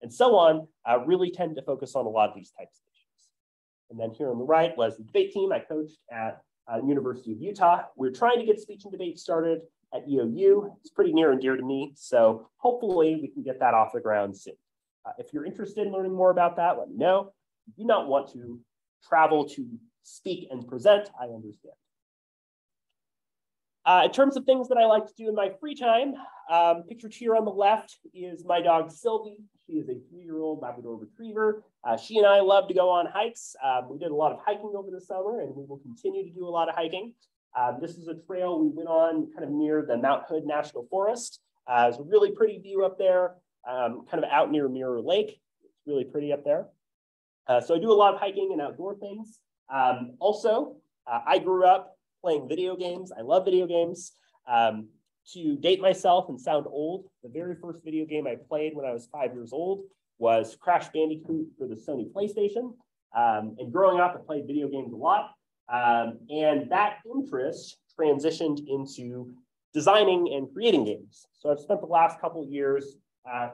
so on, really tend to focus on a lot of these types of issues. And then here on the right was the debate team I coached at the University of Utah. We're trying to get speech and debate started at EOU. It's pretty near and dear to me, so hopefully we can get that off the ground soon. If you're interested in learning more about that, let me know. If you do not want to travel to speak and present, I understand. In terms of things that I like to do in my free time, pictured here on the left is my dog Sylvie. She is a 3-year-old Labrador Retriever. She and I love to go on hikes. We did a lot of hiking over the summer, and we will continue to do a lot of hiking. This is a trail we went on kind of near the Mount Hood National Forest. It's a really pretty view up there, kind of out near Mirror Lake. It's really pretty up there. So I do a lot of hiking and outdoor things. Also, I grew up playing video games. I love video games. To date myself and sound old, the very first video game I played when I was 5 years old was Crash Bandicoot for the Sony PlayStation. And growing up, I played video games a lot. And that interest transitioned into designing and creating games. So I've spent the last couple of years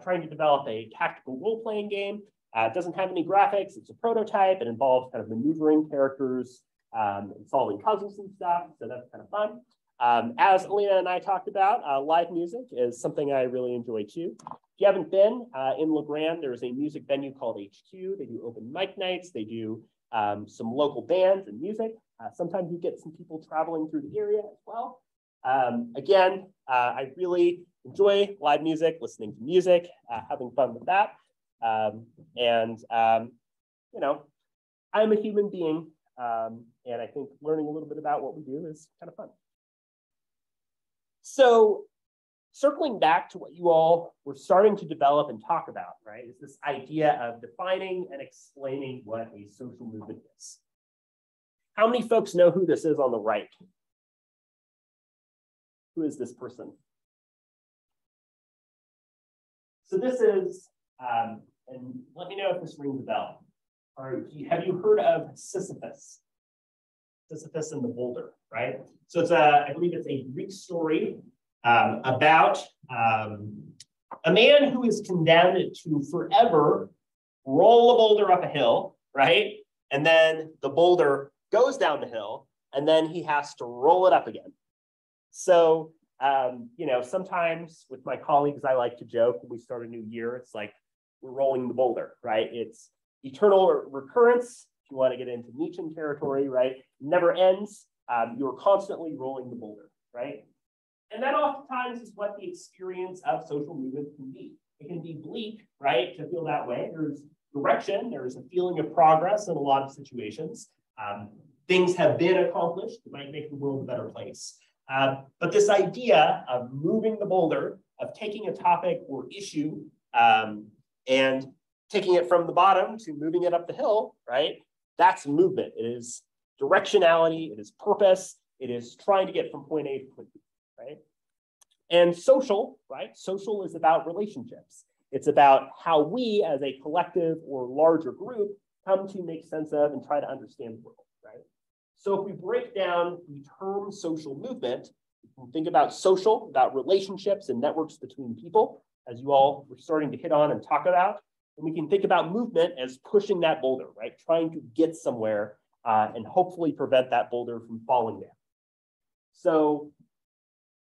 trying to develop a tactical role-playing game. It doesn't have any graphics. It's a prototype. It involves kind of maneuvering characters and solving puzzles and stuff. So that's kind of fun. As Alina and I talked about, live music is something I really enjoy too. If you haven't been in LeGrand, there's a music venue called HQ. They do open mic nights. They do some local bands and music. Sometimes you get some people traveling through the area as well. Again, I really enjoy live music, listening to music, having fun with that. You know, I'm a human being, and I think learning a little bit about what we do is kind of fun. So circling back to what you all were starting to develop and talk about, right, is this idea of defining and explaining what a social movement is. How many folks know who this is on the right? Who is this person? So this is, and let me know if this rings a bell. Have you heard of Sisyphus? Sisyphus and the boulder, right? So it's I believe it's a Greek story about a man who is condemned to forever roll a boulder up a hill, right? And then the boulder goes down the hill, and then he has to roll it up again. So, you know, sometimes with my colleagues, I like to joke when we start a new year, it's like we're rolling the boulder, right? It's eternal recurrence. If you want to get into Nietzschean territory, right? Never ends. You're constantly rolling the boulder, right? And that oftentimes is what the experience of social movement can be. It can be bleak, right, to feel that way. There's direction, there's a feeling of progress in a lot of situations. Things have been accomplished that might make the world a better place. But this idea of moving the boulder, of taking a topic or issue and taking it from the bottom to moving it up the hill, right? That's movement. It is directionality, it is purpose, it is trying to get from point A to point B, right? And social, right? Social is about relationships. It's about how we as a collective or larger group come to make sense of and try to understand the world, right? So if we break down the term social movement, we can think about social, about relationships and networks between people, as you all were starting to hit on and talk about. And we can think about movement as pushing that boulder, right? Trying to get somewhere and hopefully prevent that boulder from falling down. So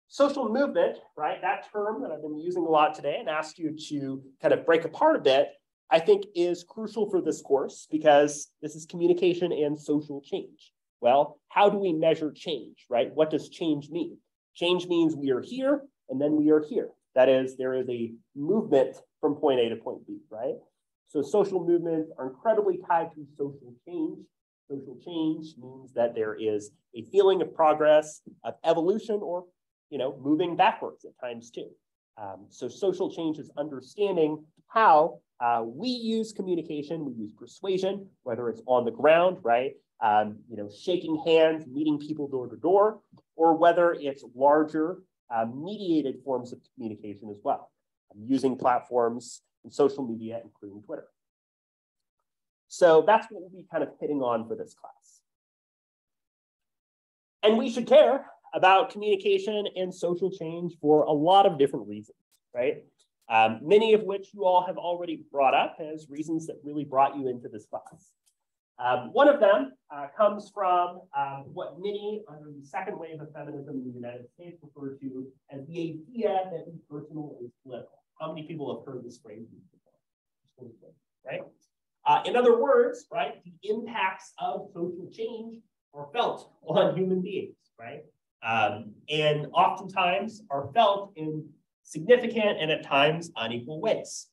social movement, right? That term that I've been using a lot today and asked you to kind of break apart a bit, I think is crucial for this course because this is communication and social change. Well, how do we measure change, right? What does change mean? Change means we are here and then we are here. That is, there is a movement from point A to point B, right? So social movements are incredibly tied to social change. Social change means that there is a feeling of progress, of evolution, or moving backwards at times too. So social change is understanding how we use communication, we use persuasion, whether it's on the ground, right? Shaking hands, meeting people door to door, or whether it's larger mediated forms of communication as well, using platforms and social media, including Twitter. So that's what we'll be kind of hitting on for this class. And we should care about communication and social change for a lot of different reasons, right? Many of which you all have already brought up as reasons that really brought you into this class. One of them comes from what many under the second wave of feminism in the United States refer to as the idea that the personal is political. How many people have heard this phrase before? Right? In other words, right, the impacts of social change are felt on human beings, right? And oftentimes are felt in significant and at times unequal ways.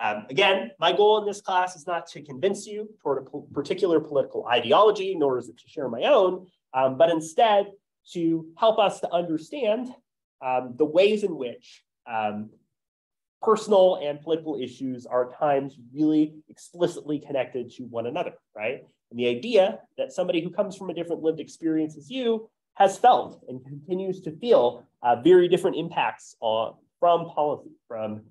Again, my goal in this class is not to convince you toward a particular political ideology, nor is it to share my own, but instead to help us to understand the ways in which personal and political issues are at times really explicitly connected to one another, right? And the idea that somebody who comes from a different lived experience as you has felt and continues to feel very different impacts from policy, from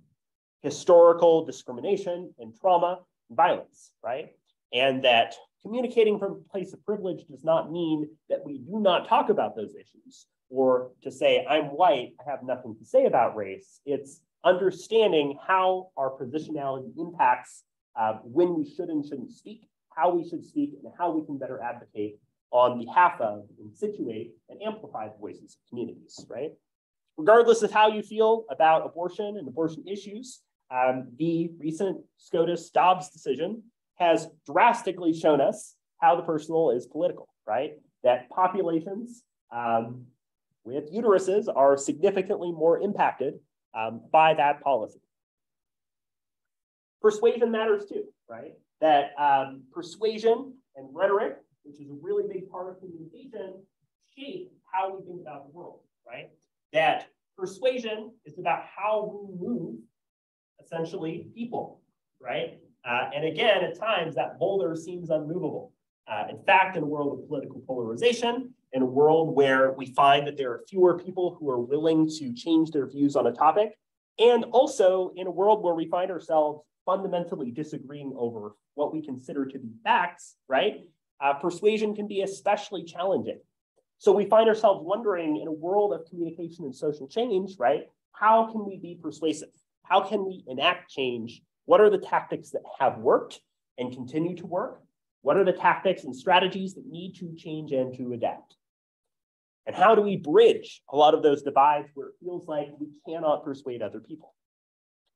historical discrimination and trauma and violence, right? And that communicating from a place of privilege does not mean that we do not talk about those issues, or to say, I'm white, I have nothing to say about race. It's understanding how our positionality impacts when we should and shouldn't speak, how we should speak, and how we can better advocate on behalf of and situate and amplify the voices of communities, right? Regardless of how you feel about abortion and abortion issues, the recent SCOTUS-Dobbs decision has drastically shown us how the personal is political, right? That populations with uteruses are significantly more impacted by that policy. Persuasion matters too, right? That persuasion and rhetoric, which is a really big part of communication, shape how we think about the world, right? That persuasion is about how we move, essentially, people, right? And again, at times, that boulder seems unmovable. In fact, in a world of political polarization, in a world where we find that there are fewer people who are willing to change their views on a topic, and also in a world where we find ourselves fundamentally disagreeing over what we consider to be facts, right? Persuasion can be especially challenging. So we find ourselves wondering, in a world of communication and social change, right? How can we be persuasive? How can we enact change? What are the tactics that have worked and continue to work? What are the tactics and strategies that need to change and to adapt? And how do we bridge a lot of those divides where it feels like we cannot persuade other people?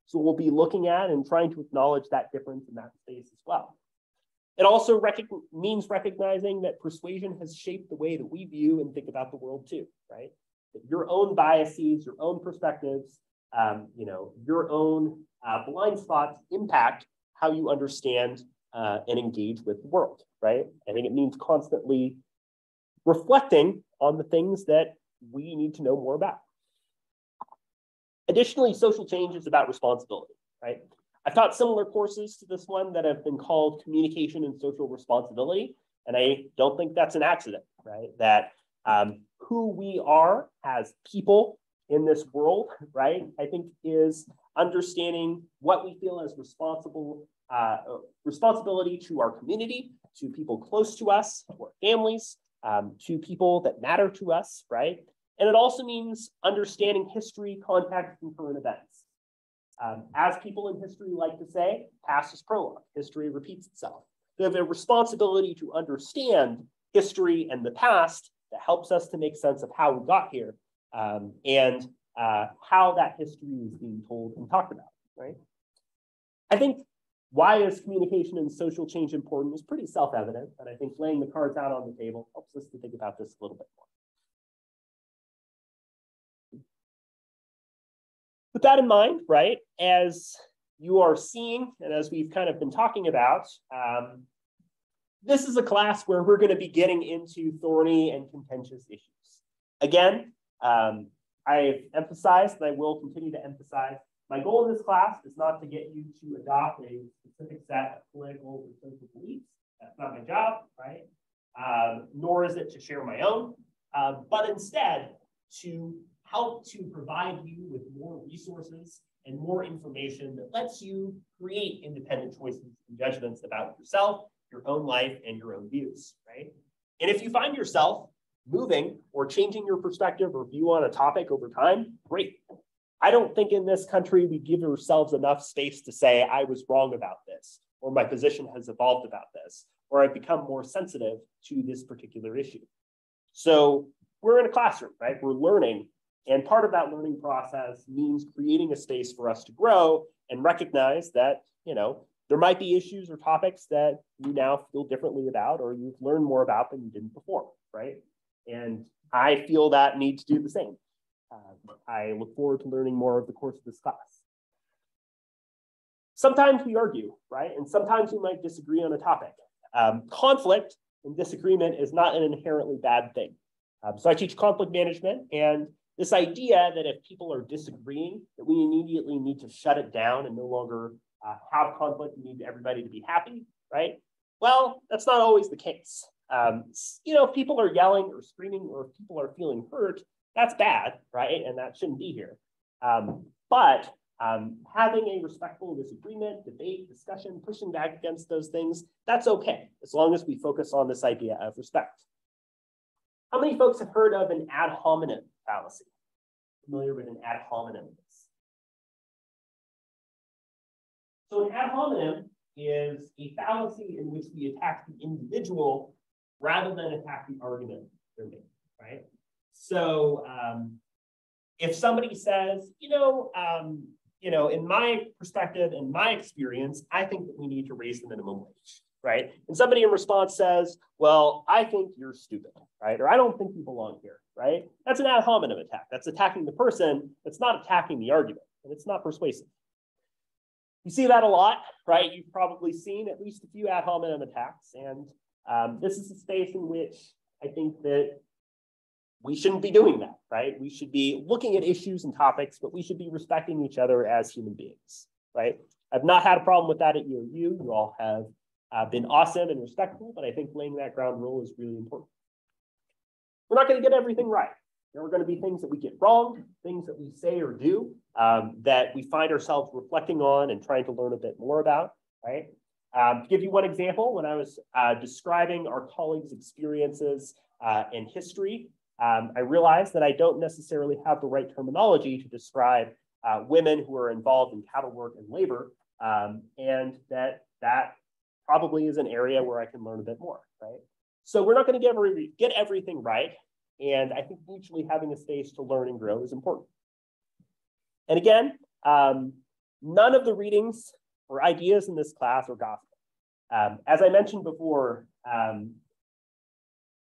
So we'll be looking at and trying to acknowledge that difference in that space as well. It also means recognizing that persuasion has shaped the way that we view and think about the world too, right? that your own biases, your own perspectives, your own blind spots impact how you understand and engage with the world, right? I think it means constantly reflecting on the things that we need to know more about. Additionally, social change is about responsibility, right? I've taught similar courses to this one that have been called Communication and Social Responsibility, and I don't think that's an accident, right? That who we are as people in this world, right, I think is understanding what we feel as responsibility to our community, to people close to us, to our families, to people that matter to us, right? And it also means understanding history, context, and current events. As people in history like to say, past is prologue, history repeats itself. We have a responsibility to understand history and the past that helps us to make sense of how we got here and how that history is being told and talked about, right? I think why is communication and social change important is pretty self-evident, but I think laying the cards out on the table helps us to think about this a little bit more. With that in mind, right, as you are seeing, and as we've kind of been talking about, this is a class where we're going to be getting into thorny and contentious issues. Again, I've emphasized, and I will continue to emphasize, my goal in this class is not to get you to adopt a specific set of political or social beliefs. That's not my job, right? Nor is it to share my own, but instead to help to provide you with more resources and more information that lets you create independent choices and judgments about yourself, your own life, and your own views, right? And if you find yourself moving or changing your perspective or view on a topic over time, great. I don't think in this country we give ourselves enough space to say, I was wrong about this, or my position has evolved about this, or I've become more sensitive to this particular issue. So we're in a classroom, right? We're learning. And part of that learning process means creating a space for us to grow and recognize that, there might be issues or topics that you now feel differently about, or you've learned more about than you didn't before, right? And I feel that need to do the same. I look forward to learning more over the course of this class. Sometimes we argue, right? And sometimes we might disagree on a topic. Conflict and disagreement is not an inherently bad thing. So I teach conflict management, and this idea that if people are disagreeing, that we immediately need to shut it down and no longer have conflict, we need everybody to be happy, right? Well, that's not always the case. If people are yelling or screaming or if people are feeling hurt, that's bad, right? And that shouldn't be here. But having a respectful disagreement, debate, discussion, pushing back against those things, that's okay, as long as we focus on this idea of respect. How many folks have heard of an ad hominem fallacy? Familiar with an ad hominem? So an ad hominem is a fallacy in which we attack the individual rather than attack the argument they're making, right? So if somebody says, in my perspective, in my experience, I think that we need to raise the minimum wage, right? And somebody in response says, well, I think you're stupid, right? Or I don't think you belong here, right? That's an ad hominem attack. That's attacking the person. That's not attacking the argument, and it's not persuasive. You see that a lot, right? You've probably seen at least a few ad hominem attacks, and this is a space in which I think that we shouldn't be doing that, right? We should be looking at issues and topics, but we should be respecting each other as human beings, right? I've not had a problem with that at UOU. You all have been awesome and respectful, but I think laying that ground rule is really important. We're not going to get everything right. There are going to be things that we get wrong, things that we say or do that we find ourselves reflecting on and trying to learn a bit more about, right? To give you one example, when I was describing our colleagues' experiences in history, I realized that I don't necessarily have the right terminology to describe women who are involved in cattle work and labor, and that probably is an area where I can learn a bit more, right? So we're not going to get everything right, and I think mutually having a space to learn and grow is important. And again, none of the readings or ideas in this class are gospel. As I mentioned before,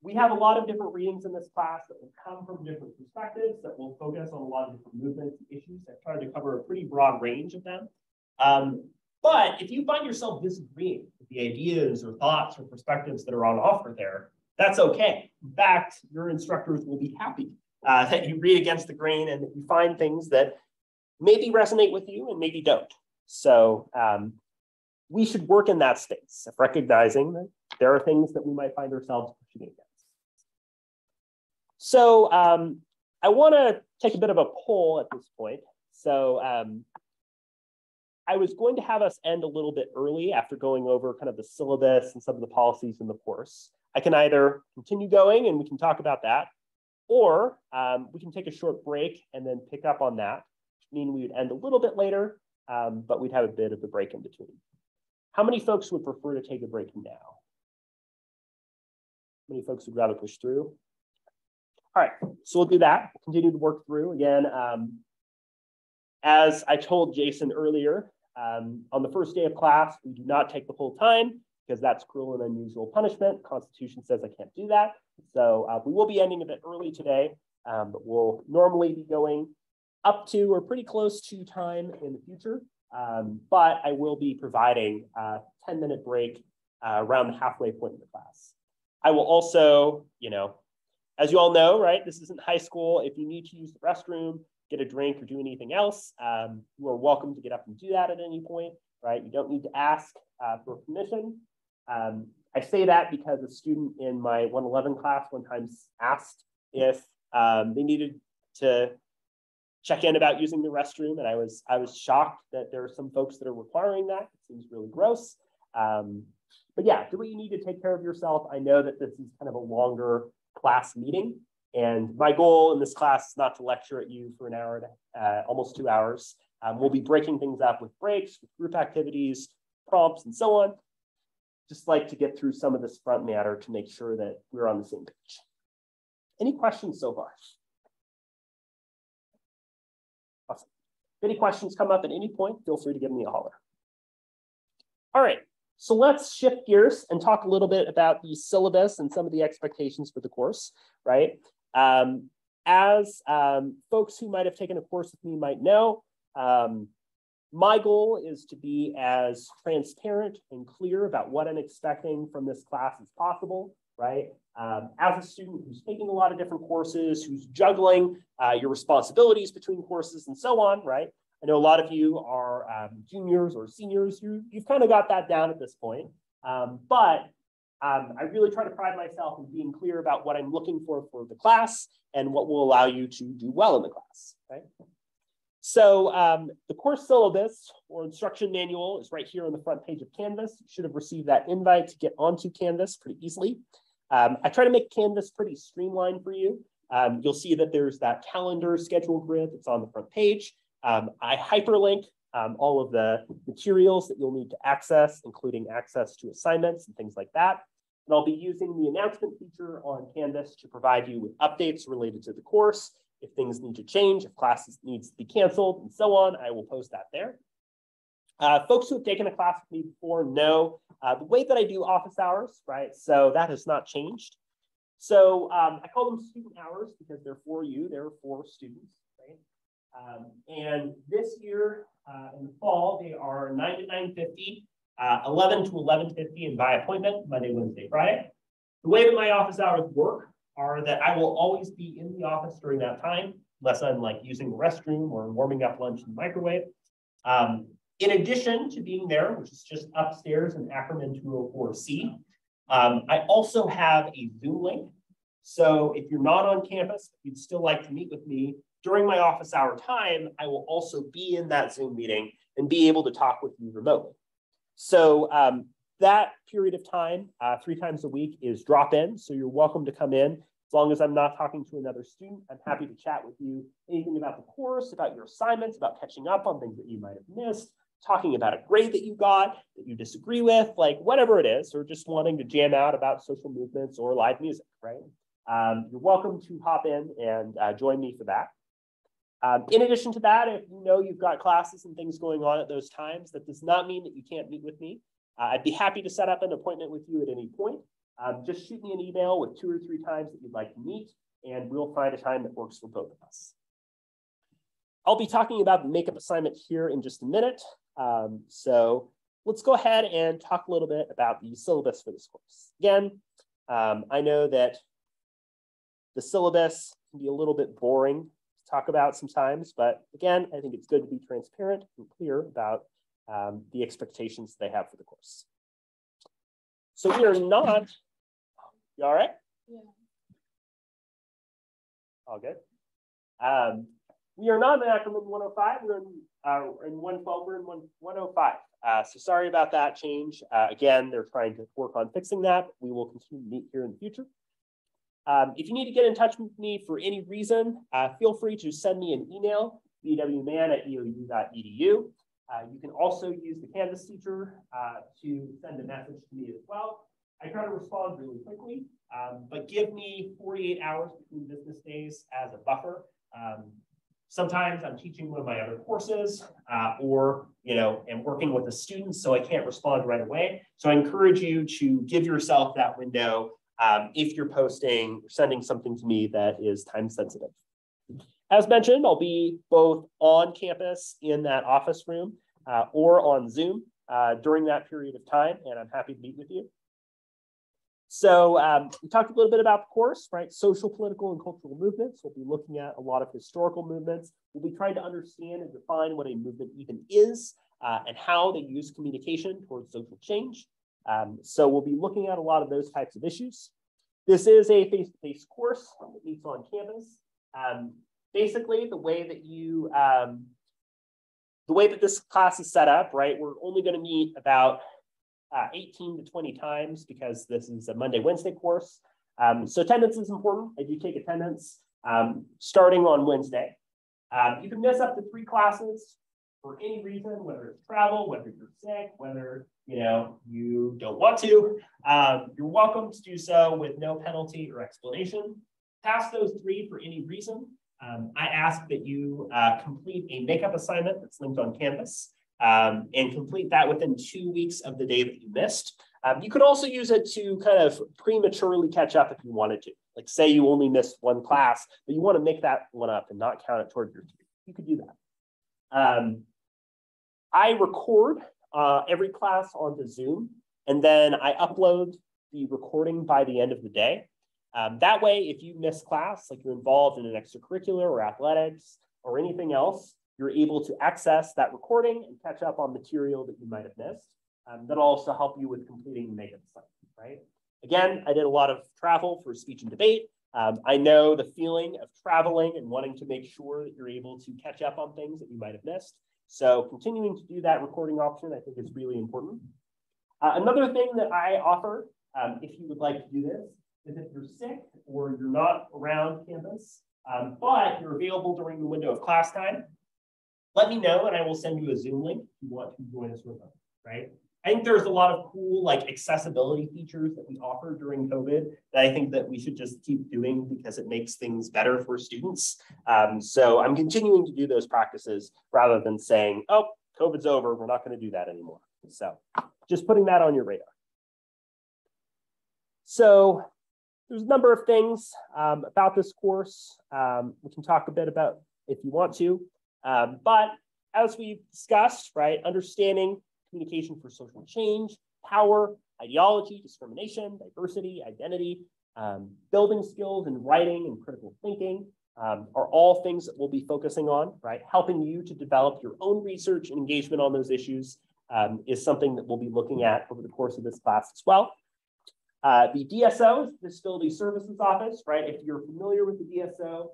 We have a lot of different readings in this class that will come from different perspectives, that will focus on a lot of different movements and issues. I've tried to cover a pretty broad range of them. But if you find yourself disagreeing with the ideas or thoughts or perspectives that are on offer there, that's okay. In fact, your instructors will be happy that you read against the grain and that you find things that maybe resonate with you and maybe don't. So we should work in that space of recognizing that there are things that we might find ourselves pushing against. So I want to take a bit of a poll at this point. So I was going to have us end a little bit early after going over kind of the syllabus and some of the policies in the course. I can either continue going and we can talk about that, or we can take a short break and then pick up on that, meaning we would end a little bit later, but we'd have a bit of a break in between. How many folks would prefer to take a break now? How many folks would rather push through? All right, so we'll do that. We'll continue to work through. Again, as I told Jason earlier, on the first day of class, we do not take the whole time because that's cruel and unusual punishment. Constitution says I can't do that. So we will be ending a bit early today, but we'll normally be going up to or pretty close to time in the future. But I will be providing a 10-minute break around the halfway point in the class. I will also, as you all know, right, this isn't high school. If you need to use the restroom, get a drink, or do anything else, you are welcome to get up and do that at any point, right? You don't need to ask for permission. I say that because a student in my 111 class one time asked if they needed to check in about using the restroom, and I was shocked that there are some folks that are requiring that. It seems really gross. But yeah, do what you need to take care of yourself. I know that this is kind of a longer class meeting, and my goal in this class is not to lecture at you for an hour, almost 2 hours. We'll be breaking things up with breaks, with group activities, prompts, and so on. Just like to get through some of this front matter to make sure that we're on the same page. Any questions so far? Awesome. If any questions come up at any point, feel free to give me a holler. All right, so let's shift gears and talk a little bit about the syllabus and some of the expectations for the course, right? As folks who might have taken a course with me might know, my goal is to be as transparent and clear about what I'm expecting from this class as possible, right? As a student who's taking a lot of different courses, who's juggling your responsibilities between courses and so on, right? I know a lot of you are juniors or seniors. You've kind of got that down at this point. But I really try to pride myself in being clear about what I'm looking for the class and what will allow you to do well in the class, right? So the course syllabus or instruction manual is right here on the front page of Canvas. You should have received that invite to get onto Canvas pretty easily. I try to make Canvas pretty streamlined for you. You'll see that there's that calendar schedule grid that's on the front page. I hyperlink all of the materials that you'll need to access, including access to assignments and things like that. And I'll be using the announcement feature on Canvas to provide you with updates related to the course. If things need to change, if classes needs to be canceled and so on, I will post that there. Folks who have taken a class with me before know the way that I do office hours, right? So that has not changed. So I call them student hours because they're for you, they're for students, right? And this year in the fall, they are 9 to 9:50, 11 to 11:50, and by appointment, Monday, Wednesday, Friday. The way that my office hours work are that I will always be in the office during that time, unless I'm like using the restroom or warming up lunch in the microwave. In addition to being there, which is just upstairs in Ackerman 204C, I also have a Zoom link. So if you're not on campus, if you'd still like to meet with me during my office hour time, I will also be in that Zoom meeting and be able to talk with you remotely. So that period of time, 3 times a week, is drop-in. So you're welcome to come in. As long as I'm not talking to another student, I'm happy to chat with you. Anything about the course, about your assignments, about catching up on things that you might have missed, talking about a grade that you got, that you disagree with, like whatever it is, or just wanting to jam out about social movements or live music, right? You're welcome to hop in and join me for that. In addition to that, if you know you've got classes and things going on at those times, that does not mean that you can't meet with me. I'd be happy to set up an appointment with you at any point. just shoot me an email with 2 or 3 times that you'd like to meet, and we'll find a time that works for both of us. I'll be talking about the makeup assignment here in just a minute. So let's go ahead and talk a little bit about the syllabus for this course. Again, I know that the syllabus can be a little bit boring to talk about sometimes, but again, I think it's good to be transparent and clear about the expectations they have for the course. So we are not, you all right? Yeah. All good. We are not in Ackerman 105, we're in 112, we're in 105. So sorry about that change. Again, they're trying to work on fixing that. We will continue to meet here in the future. If you need to get in touch with me for any reason, feel free to send me an email, bwman@eou.edu. You can also use the Canvas teacher to send a message to me as well. I try to respond really quickly, but give me 48 hours between business days as a buffer. Sometimes I'm teaching one of my other courses or, am working with a student, so I can't respond right away. So I encourage you to give yourself that window if you're posting or sending something to me that is time sensitive. As mentioned, I'll be both on campus in that office room or on Zoom during that period of time, and I'm happy to meet with you. So we talked a little bit about the course, right? Social, political, and cultural movements. We'll be looking at a lot of historical movements. We'll be trying to understand and define what a movement even is and how they use communication towards social change. So we'll be looking at a lot of those types of issues. This is a face-to-face course that meets on campus. Basically, the way that this class is set up, right? We're only going to meet about 18 to 20 times because this is a Monday, Wednesday course. So attendance is important. I do take attendance starting on Wednesday. You can miss up to 3 classes for any reason, whether it's travel, whether you're sick, whether you don't want to. You're welcome to do so with no penalty or explanation. Pass those 3 for any reason. I ask that you complete a makeup assignment that's linked on Canvas. And complete that within 2 weeks of the day that you missed. You could also use it to kind of prematurely catch up if you wanted to. Like say you only missed 1 class, but you want to make that one up and not count it toward your 3. You could do that. I record every class onto Zoom, and then I upload the recording by the end of the day. That way, if you miss class, like you're involved in an extracurricular or athletics or anything else, you're able to access that recording and catch up on material that you might have missed. That'll also help you with completing the makeup assignment, right? Again, I did a lot of travel for speech and debate. I know the feeling of traveling and wanting to make sure that you're able to catch up on things that you might have missed. So continuing to do that recording option, I think is really important. Another thing that I offer, if you would like to do this, is if you're sick or you're not around campus, but you're available during the window of class time, let me know and I will send you a Zoom link if you want to join us with them, right? I think there's a lot of cool accessibility features that we offer during COVID that I think that we should just keep doing because it makes things better for students. So I'm continuing to do those practices rather than saying, oh, COVID's over, we're not going to do that anymore. So just putting that on your radar. So there's a number of things about this course we can talk a bit about if you want to. But as we've discussed, right, understanding communication for social change, power, ideology, discrimination, diversity, identity, building skills in writing and critical thinking are all things that we'll be focusing on, right? Helping you to develop your own research and engagement on those issues is something that we'll be looking at over the course of this class as well. The DSO, Disability Services Office, right? If you're familiar with the DSO,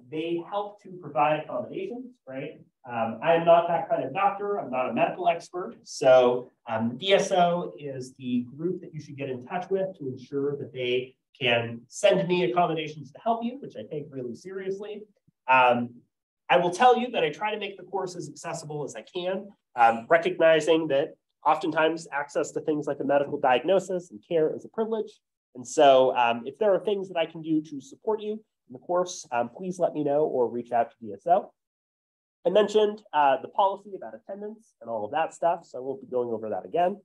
they help to provide accommodations, right? I am not that kind of doctor. I'm not a medical expert. So the DSO is the group that you should get in touch with to ensure that they can send me accommodations to help you, which I take really seriously. I will tell you that I try to make the course as accessible as I can, recognizing that oftentimes access to things like a medical diagnosis and care is a privilege. And so if there are things that I can do to support you in the course, please let me know or reach out to DSO. I mentioned the policy about attendance and all of that stuff, so I won't be going over that again.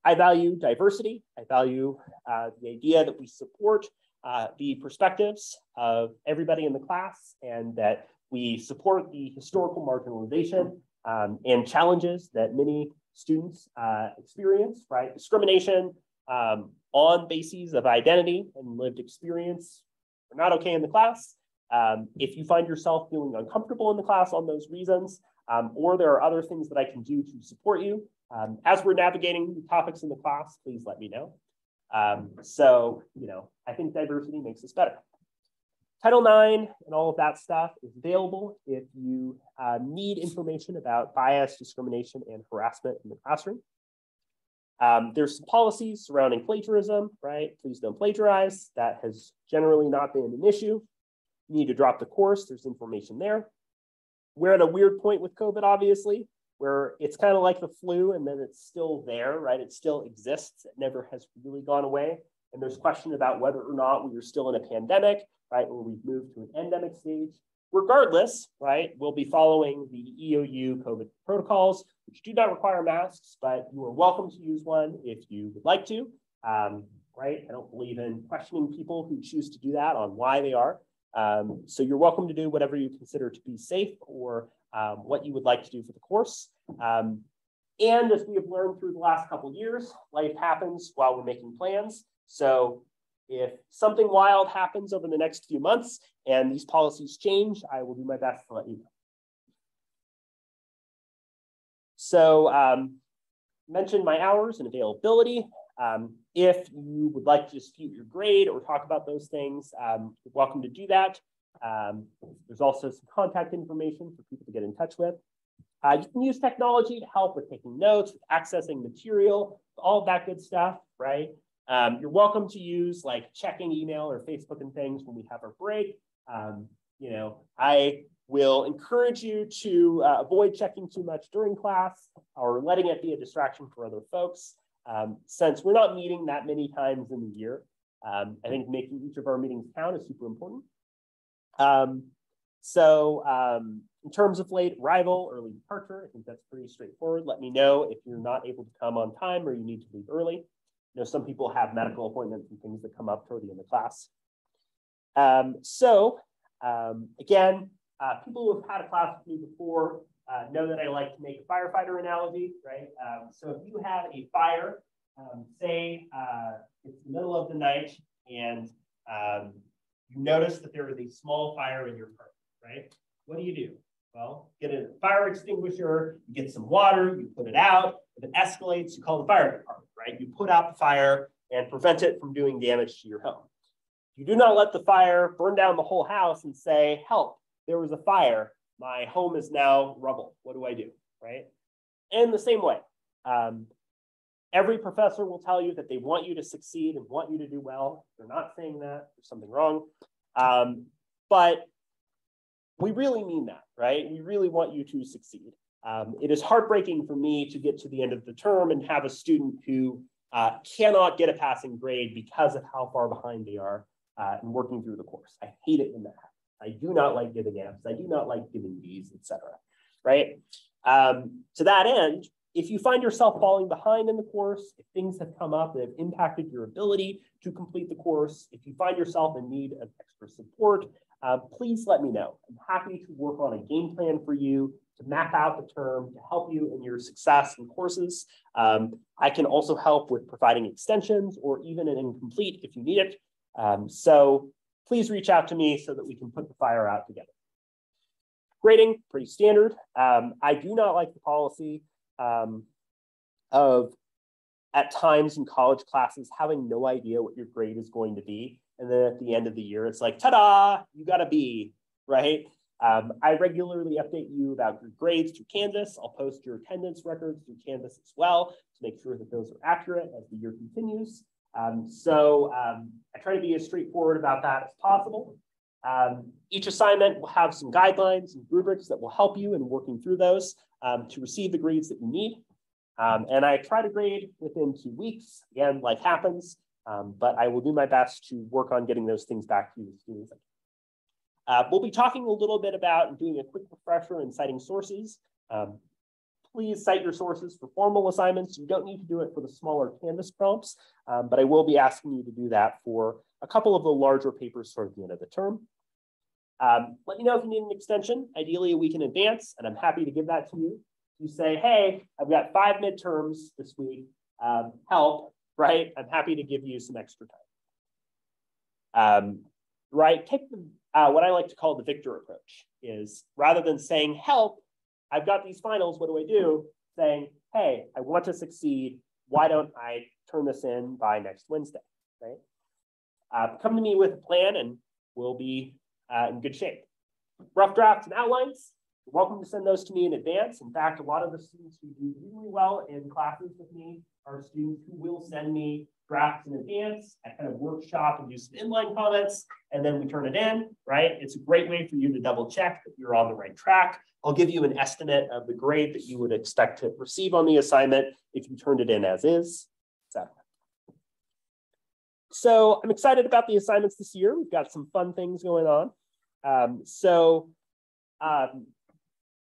I value diversity. I value the idea that we support the perspectives of everybody in the class, and that we support the historical marginalization and challenges that many students experience, right? Discrimination on bases of identity and lived experience are not okay in the class. If you find yourself feeling uncomfortable in the class on those reasons, or there are other things that I can do to support you, as we're navigating the topics in the class, please let me know. So, I think diversity makes us better. Title IX and all of that stuff is available if you need information about bias, discrimination, and harassment in the classroom. There's some policies surrounding plagiarism, right? Please don't plagiarize. That has generally not been an issue. You need to drop the course. There's information there. We're at a weird point with COVID, obviously, where it's kind of like the flu, and then it's still there, right? It still exists. It never has really gone away. And there's question about whether or not we are still in a pandemic, right? Or we've moved to an endemic stage. Regardless, right, we'll be following the EOU COVID protocols, which do not require masks, but you are welcome to use one if you would like to, right? I don't believe in questioning people who choose to do that on why they are. So you're welcome to do whatever you consider to be safe, or what you would like to do for the course. And as we have learned through the last couple of years, life happens while we're making plans. So if something wild happens over the next few months and these policies change, I will do my best to let you know. So mention my hours and availability. If you would like to dispute your grade or talk about those things, you're welcome to do that. There's also some contact information for people to get in touch with. You can use technology to help with taking notes, with accessing material, all that good stuff, right? You're welcome to use like checking email or Facebook and things when we have our break. I will encourage you to avoid checking too much during class or letting it be a distraction for other folks. Since we're not meeting that many times in the year, I think making each of our meetings count is super important. In terms of late arrival, early departure, I think that's pretty straightforward. Let me know if you're not able to come on time or you need to leave early. Some people have medical appointments and things that come up toward the end of class. Again, people who have had a class with me before know that I like to make a firefighter analogy, right? So if you have a fire, say it's the middle of the night and you notice that there is a small fire in your apartment, right? What do? Well, get a fire extinguisher, you get some water, you put it out. If it escalates, you call the fire department, right? You put out the fire and prevent it from doing damage to your home. You do not let the fire burn down the whole house and say, help, there was a fire. My home is now rubble. What do I do, right? In the same way, every professor will tell you that they want you to succeed and want you to do well. If they're not saying that, there's something wrong. But we really mean that, right? We really want you to succeed. It is heartbreaking for me to get to the end of the term and have a student who cannot get a passing grade because of how far behind they are in working through the course. I hate it when that happens. I do not like giving Fs. I do not like giving Bs, etc. Right? To that end, if you find yourself falling behind in the course, if things have come up that have impacted your ability to complete the course, if you find yourself in need of extra support, please let me know. I'm happy to work on a game plan for you to map out the term to help you in your success in courses. I can also help with providing extensions or even an incomplete if you need it. So please reach out to me so that we can put the fire out together. Grading, pretty standard. I do not like the policy of, at times in college classes, having no idea what your grade is going to be. And then at the end of the year, it's like, ta-da, you got a B, right? I regularly update you about your grades through Canvas. I'll post your attendance records through Canvas as well to make sure that those are accurate as the year continues. I try to be as straightforward about that as possible. Each assignment will have some guidelines and rubrics that will help you in working through those to receive the grades that you need. And I try to grade within 2 weeks. Again, life happens, but I will do my best to work on getting those things back to you as soon as I can. We'll be talking a little bit about doing a quick refresher and citing sources. please cite your sources for formal assignments. You don't need to do it for the smaller Canvas prompts, but I will be asking you to do that for a couple of the larger papers toward the end of the term. Let me know if you need an extension, ideally a week in advance, and I'm happy to give that to you. You say, hey, I've got 5 midterms this week, help, right? I'm happy to give you some extra time. Right, take the, what I like to call the Victor approach is rather than saying, help, I've got these finals, what do I do? Saying, hey, I want to succeed. Why don't I turn this in by next Wednesday, right? Come to me with a plan and we'll be in good shape. Rough drafts and outlines, you're welcome to send those to me in advance. In fact, a lot of the students who do really well in classes with me are students who will send me drafts in advance. I kind of workshop and do some inline comments, and then we turn it in, right? It's a great way for you to double check that you're on the right track. I'll give you an estimate of the grade that you would expect to receive on the assignment if you turned it in as is, etc. So I'm excited about the assignments this year. We've got some fun things going on.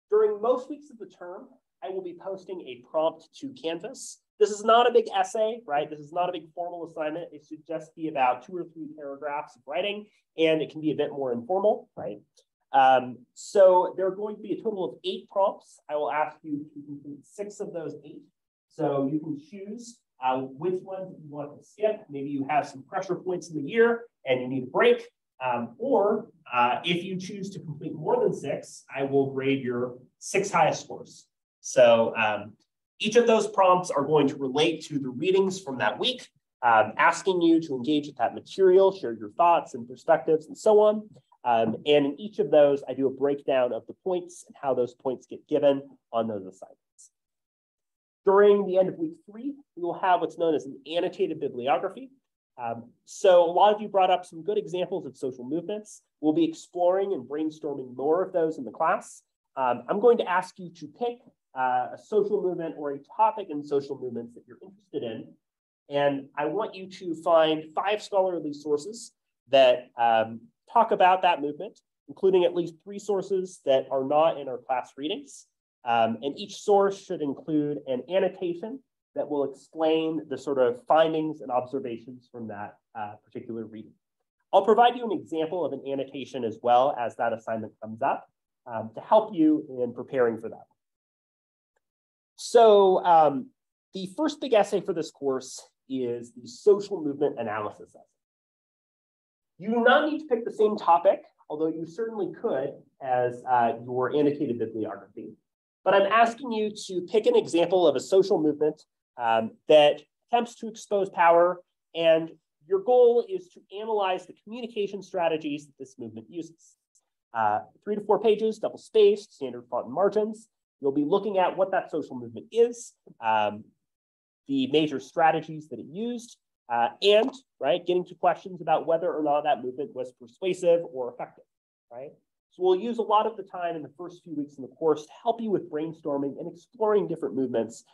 During most weeks of the term, I will be posting a prompt to Canvas. This is not a big essay, right? This is not a big formal assignment. It should just be about 2 or 3 paragraphs of writing, and it can be a bit more informal, right? So there are going to be a total of 8 prompts. I will ask you to complete 6 of those 8. So you can choose which ones you want to skip. Maybe you have some pressure points in the year and you need a break. Or if you choose to complete more than 6, I will grade your 6 highest scores. So each of those prompts are going to relate to the readings from that week, asking you to engage with that material, share your thoughts and perspectives and so on. And in each of those, I do a breakdown of the points and how those points get given on those assignments. During the end of week 3, we will have what's known as an annotated bibliography. So a lot of you brought up some good examples of social movements. We'll be exploring and brainstorming more of those in the class. I'm going to ask you to pick a social movement or a topic in social movements that you're interested in. And I want you to find 5 scholarly sources that talk about that movement, including at least 3 sources that are not in our class readings. And each source should include an annotation that will explain the sort of findings and observations from that particular reading. I'll provide you an example of an annotation as well as that assignment comes up to help you in preparing for that. So the first big essay for this course is the social movement analysis essay. You do not need to pick the same topic, although you certainly could as your annotated bibliography. But I'm asking you to pick an example of a social movement that attempts to expose power, and your goal is to analyze the communication strategies that this movement uses. 3 to 4 pages, double spaced, standard font and margins. You'll be looking at what that social movement is, the major strategies that it used, and getting to questions about whether or not that movement was persuasive or effective, right? So we'll use a lot of the time in the first few weeks in the course to help you with brainstorming and exploring different movements,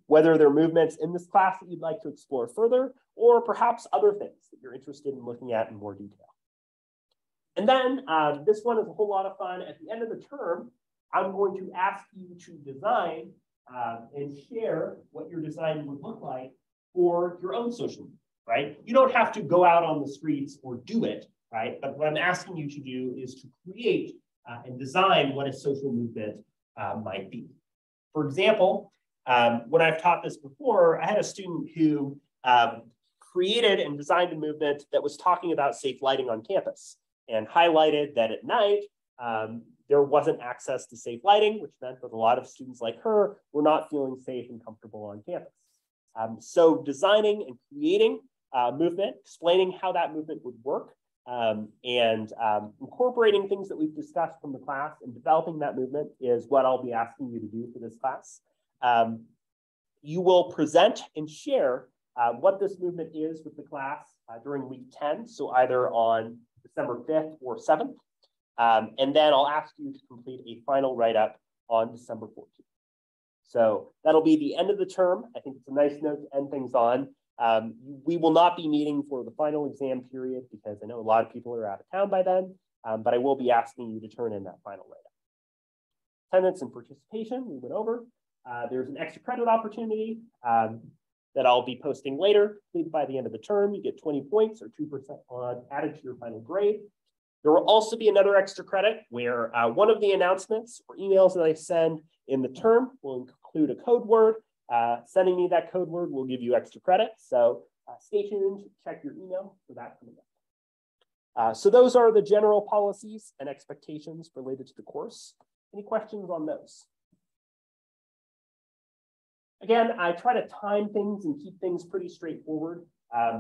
whether they're movements in this class that you'd like to explore further, or perhaps other things that you're interested in looking at in more detail. And then this one is a whole lot of fun. At the end of the term, I'm going to ask you to design and share what your design would look like for your own social movement, right? You don't have to go out on the streets or do it, right? But what I'm asking you to do is to create and design what a social movement might be. For example, when I've taught this before, I had a student who created and designed a movement that was talking about safe lighting on campus and highlighted that at night, there wasn't access to safe lighting, which meant that a lot of students like her were not feeling safe and comfortable on campus. So designing and creating a movement, explaining how that movement would work, and incorporating things that we've discussed from the class and developing that movement is what I'll be asking you to do for this class. You will present and share what this movement is with the class during week 10, so either on December 5th or 7th. And then I'll ask you to complete a final write-up on December 14th. So that'll be the end of the term. I think it's a nice note to end things on. We will not be meeting for the final exam period because I know a lot of people are out of town by then, but I will be asking you to turn in that final write-up. Attendance and participation, we went over. There's an extra credit opportunity that I'll be posting later. Completed by the end of the term, you get 20 points or 2% added to your final grade. There will also be another extra credit where one of the announcements or emails that I send in the term will include a code word. Sending me that code word will give you extra credit. So stay tuned, check your email for that coming up. So those are the general policies and expectations related to the course. Any questions on those? Again, I try to time things and keep things pretty straightforward,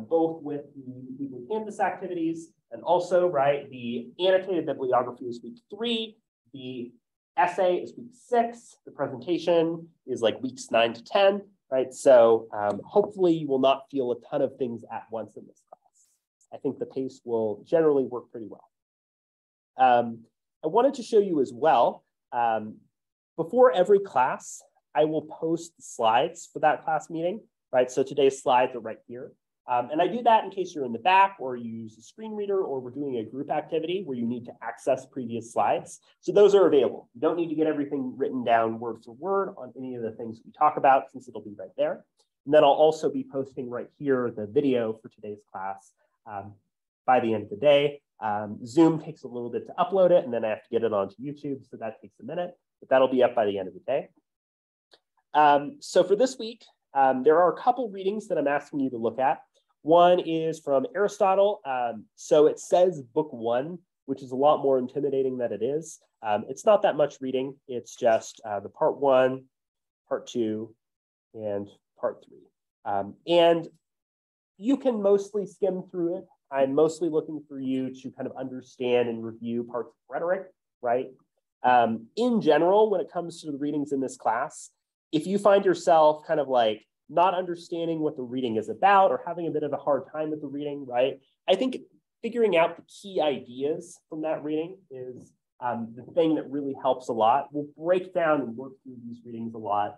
both with the weekly Canvas activities and also, right, the annotated bibliography is week 3, the essay is week 6, the presentation is like weeks 9 to 10, right? So hopefully you will not feel a ton of things at once in this class. I think the pace will generally work pretty well. I wanted to show you as well, before every class, I will post the slides for that class meeting, right? So today's slides are right here. And I do that in case you're in the back or you use a screen reader or we're doing a group activity where you need to access previous slides. So those are available. You don't need to get everything written down word for word on any of the things we talk about since it'll be right there. And then I'll also be posting right here the video for today's class by the end of the day. Zoom takes a little bit to upload it and then I have to get it onto YouTube. So that takes a minute, but that'll be up by the end of the day. So for this week, there are a couple readings that I'm asking you to look at. One is from Aristotle. So it says book 1, which is a lot more intimidating than it is. It's not that much reading. It's just the part 1, part 2, and part 3. And you can mostly skim through it. I'm mostly looking for you to kind of understand and review parts of rhetoric, right? In general, when it comes to the readings in this class, if you find yourself kind of like not understanding what the reading is about or having a bit of a hard time with the reading, right? I think figuring out the key ideas from that reading is the thing that really helps a lot. We'll break down and work through these readings a lot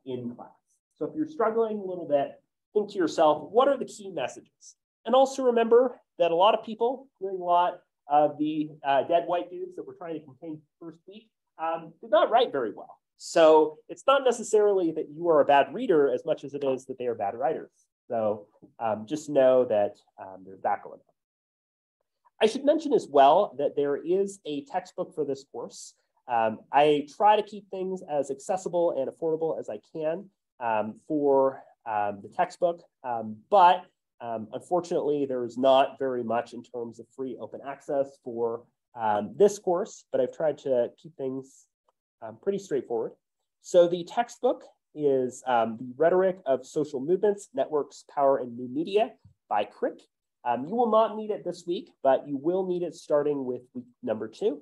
in class. So if you're struggling a little bit, think to yourself, what are the key messages? And also remember that a lot of people, including a lot of the dead white dudes that we're trying to contain first week, did not write very well. So it's not necessarily that you are a bad reader as much as it is that they are bad writers. So just know that there's that going on. I should mention as well that there is a textbook for this course. I try to keep things as accessible and affordable as I can for the textbook, but unfortunately, there's not very much in terms of free open access for this course, but I've tried to keep things pretty straightforward. So the textbook is The Rhetoric of Social Movements, Networks, Power, and New Media by Crick. You will not need it this week, but you will need it starting with week number 2.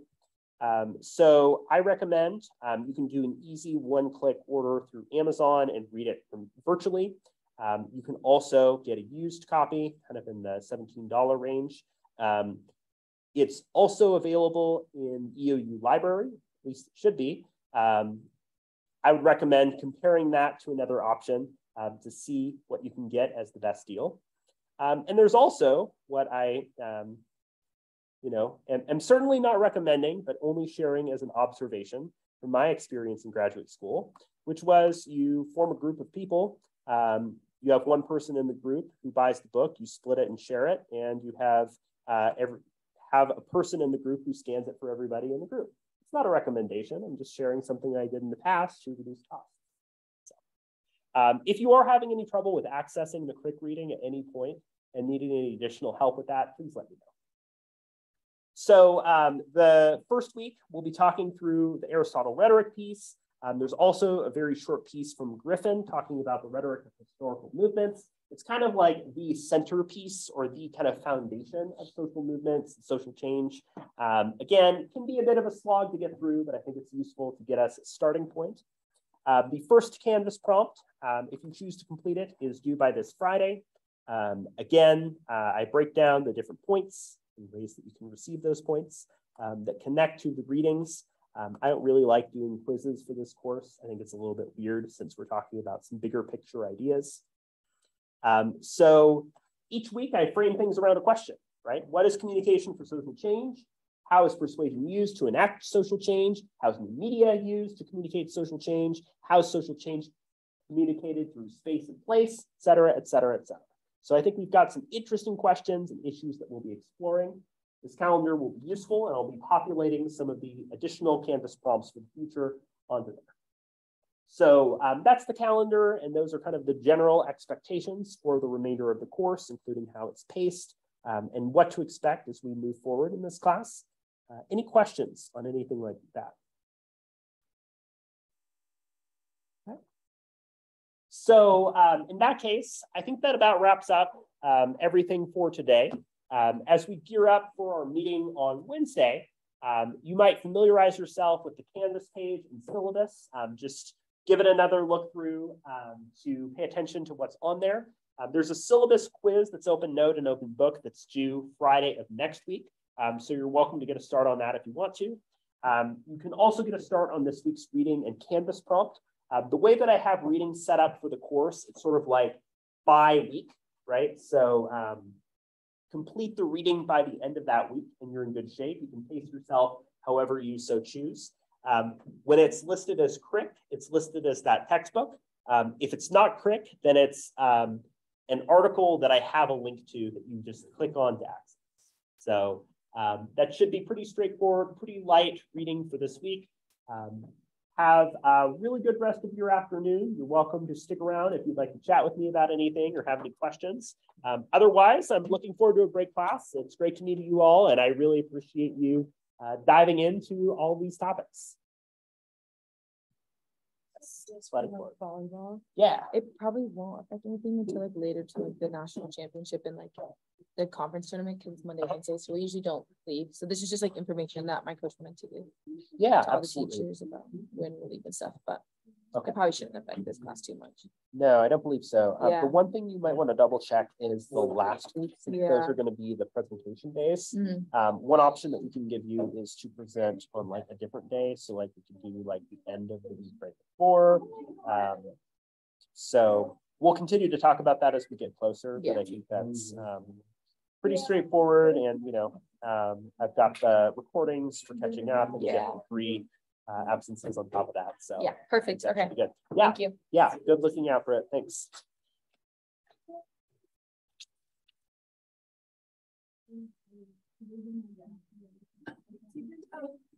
So I recommend you can do an easy one-click order through Amazon and read it virtually. You can also get a used copy, kind of in the $17 range. It's also available in EOU Library, at least it should be. I would recommend comparing that to another option to see what you can get as the best deal. And there's also what I, am certainly not recommending, but only sharing as an observation from my experience in graduate school, which was you form a group of people. You have one person in the group who buys the book, you split it and share it, and you have a person in the group who scans it for everybody in the group. It's not a recommendation. I'm just sharing something I did in the past to reduce costs. So, if you are having any trouble with accessing the Crick reading at any point and needing any additional help with that, please let me know. So the first week, we'll be talking through the Aristotle rhetoric piece. There's also a very short piece from Griffin talking about the rhetoric of historical movements. It's kind of like the centerpiece or the kind of foundation of social movements, social change. Again, it can be a bit of a slog to get through, but I think it's useful to get us a starting point. The first Canvas prompt, if you choose to complete it, is due by this Friday. Again, I break down the different points and ways that you can receive those points that connect to the readings. I don't really like doing quizzes for this course. I think it's a little bit weird since we're talking about some bigger picture ideas. So each week I frame things around a question, right? What is communication for social change? How is persuasion used to enact social change? How is the media used to communicate social change? How is social change communicated through space and place, et cetera, et cetera, et cetera. So I think we've got some interesting questions and issues that we'll be exploring. This calendar will be useful, and I'll be populating some of the additional Canvas prompts for the future onto there. So that's the calendar, and those are kind of the general expectations for the remainder of the course, including how it's paced and what to expect as we move forward in this class. Any questions on anything like that? So in that case, I think that about wraps up everything for today. As we gear up for our meeting on Wednesday, you might familiarize yourself with the Canvas page and syllabus. Just give it another look through to pay attention to what's on there. There's a syllabus quiz that's open note and open book that's due Friday of next week. So you're welcome to get a start on that if you want to. You can also get a start on this week's reading and Canvas prompt. The way that I have reading set up for the course, it's sort of like by week, right? So complete the reading by the end of that week and you're in good shape. You can pace yourself however you so choose. When it's listed as CRIC, it's listed as that textbook. If it's not CRIC, then it's an article that I have a link to that you just click on to access. So that should be pretty straightforward, pretty light reading for this week. Have a really good rest of your afternoon. You're welcome to stick around if you'd like to chat with me about anything or have any questions. Otherwise, I'm looking forward to a great class. It's great to meet you all, and I really appreciate you diving into all these topics. Volleyball. Yeah. It probably won't affect anything until like later to like the national championship and like the conference tournament because Monday, Wednesday. So we usually don't leave. So this is just like information that my coach meant to give. Yeah, to all absolutely. the teachers about when we leave and stuff. But okay. It probably shouldn't affect this class too much. No, I don't believe so. Yeah. The one thing you might want to double check is the last week, since those are going to be the presentation days. One option that we can give you is to present on like a different day. So like we can do like the end of the week right before. So we'll continue to talk about that as we get closer, but I think that's pretty straightforward. And, you know, I've got the recordings for catching up and get 3 absences on top of that. So yeah, perfect. Okay. Good. Yeah. Thank you. Yeah. Good looking out for it. Thanks.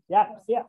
Yeah. Yeah.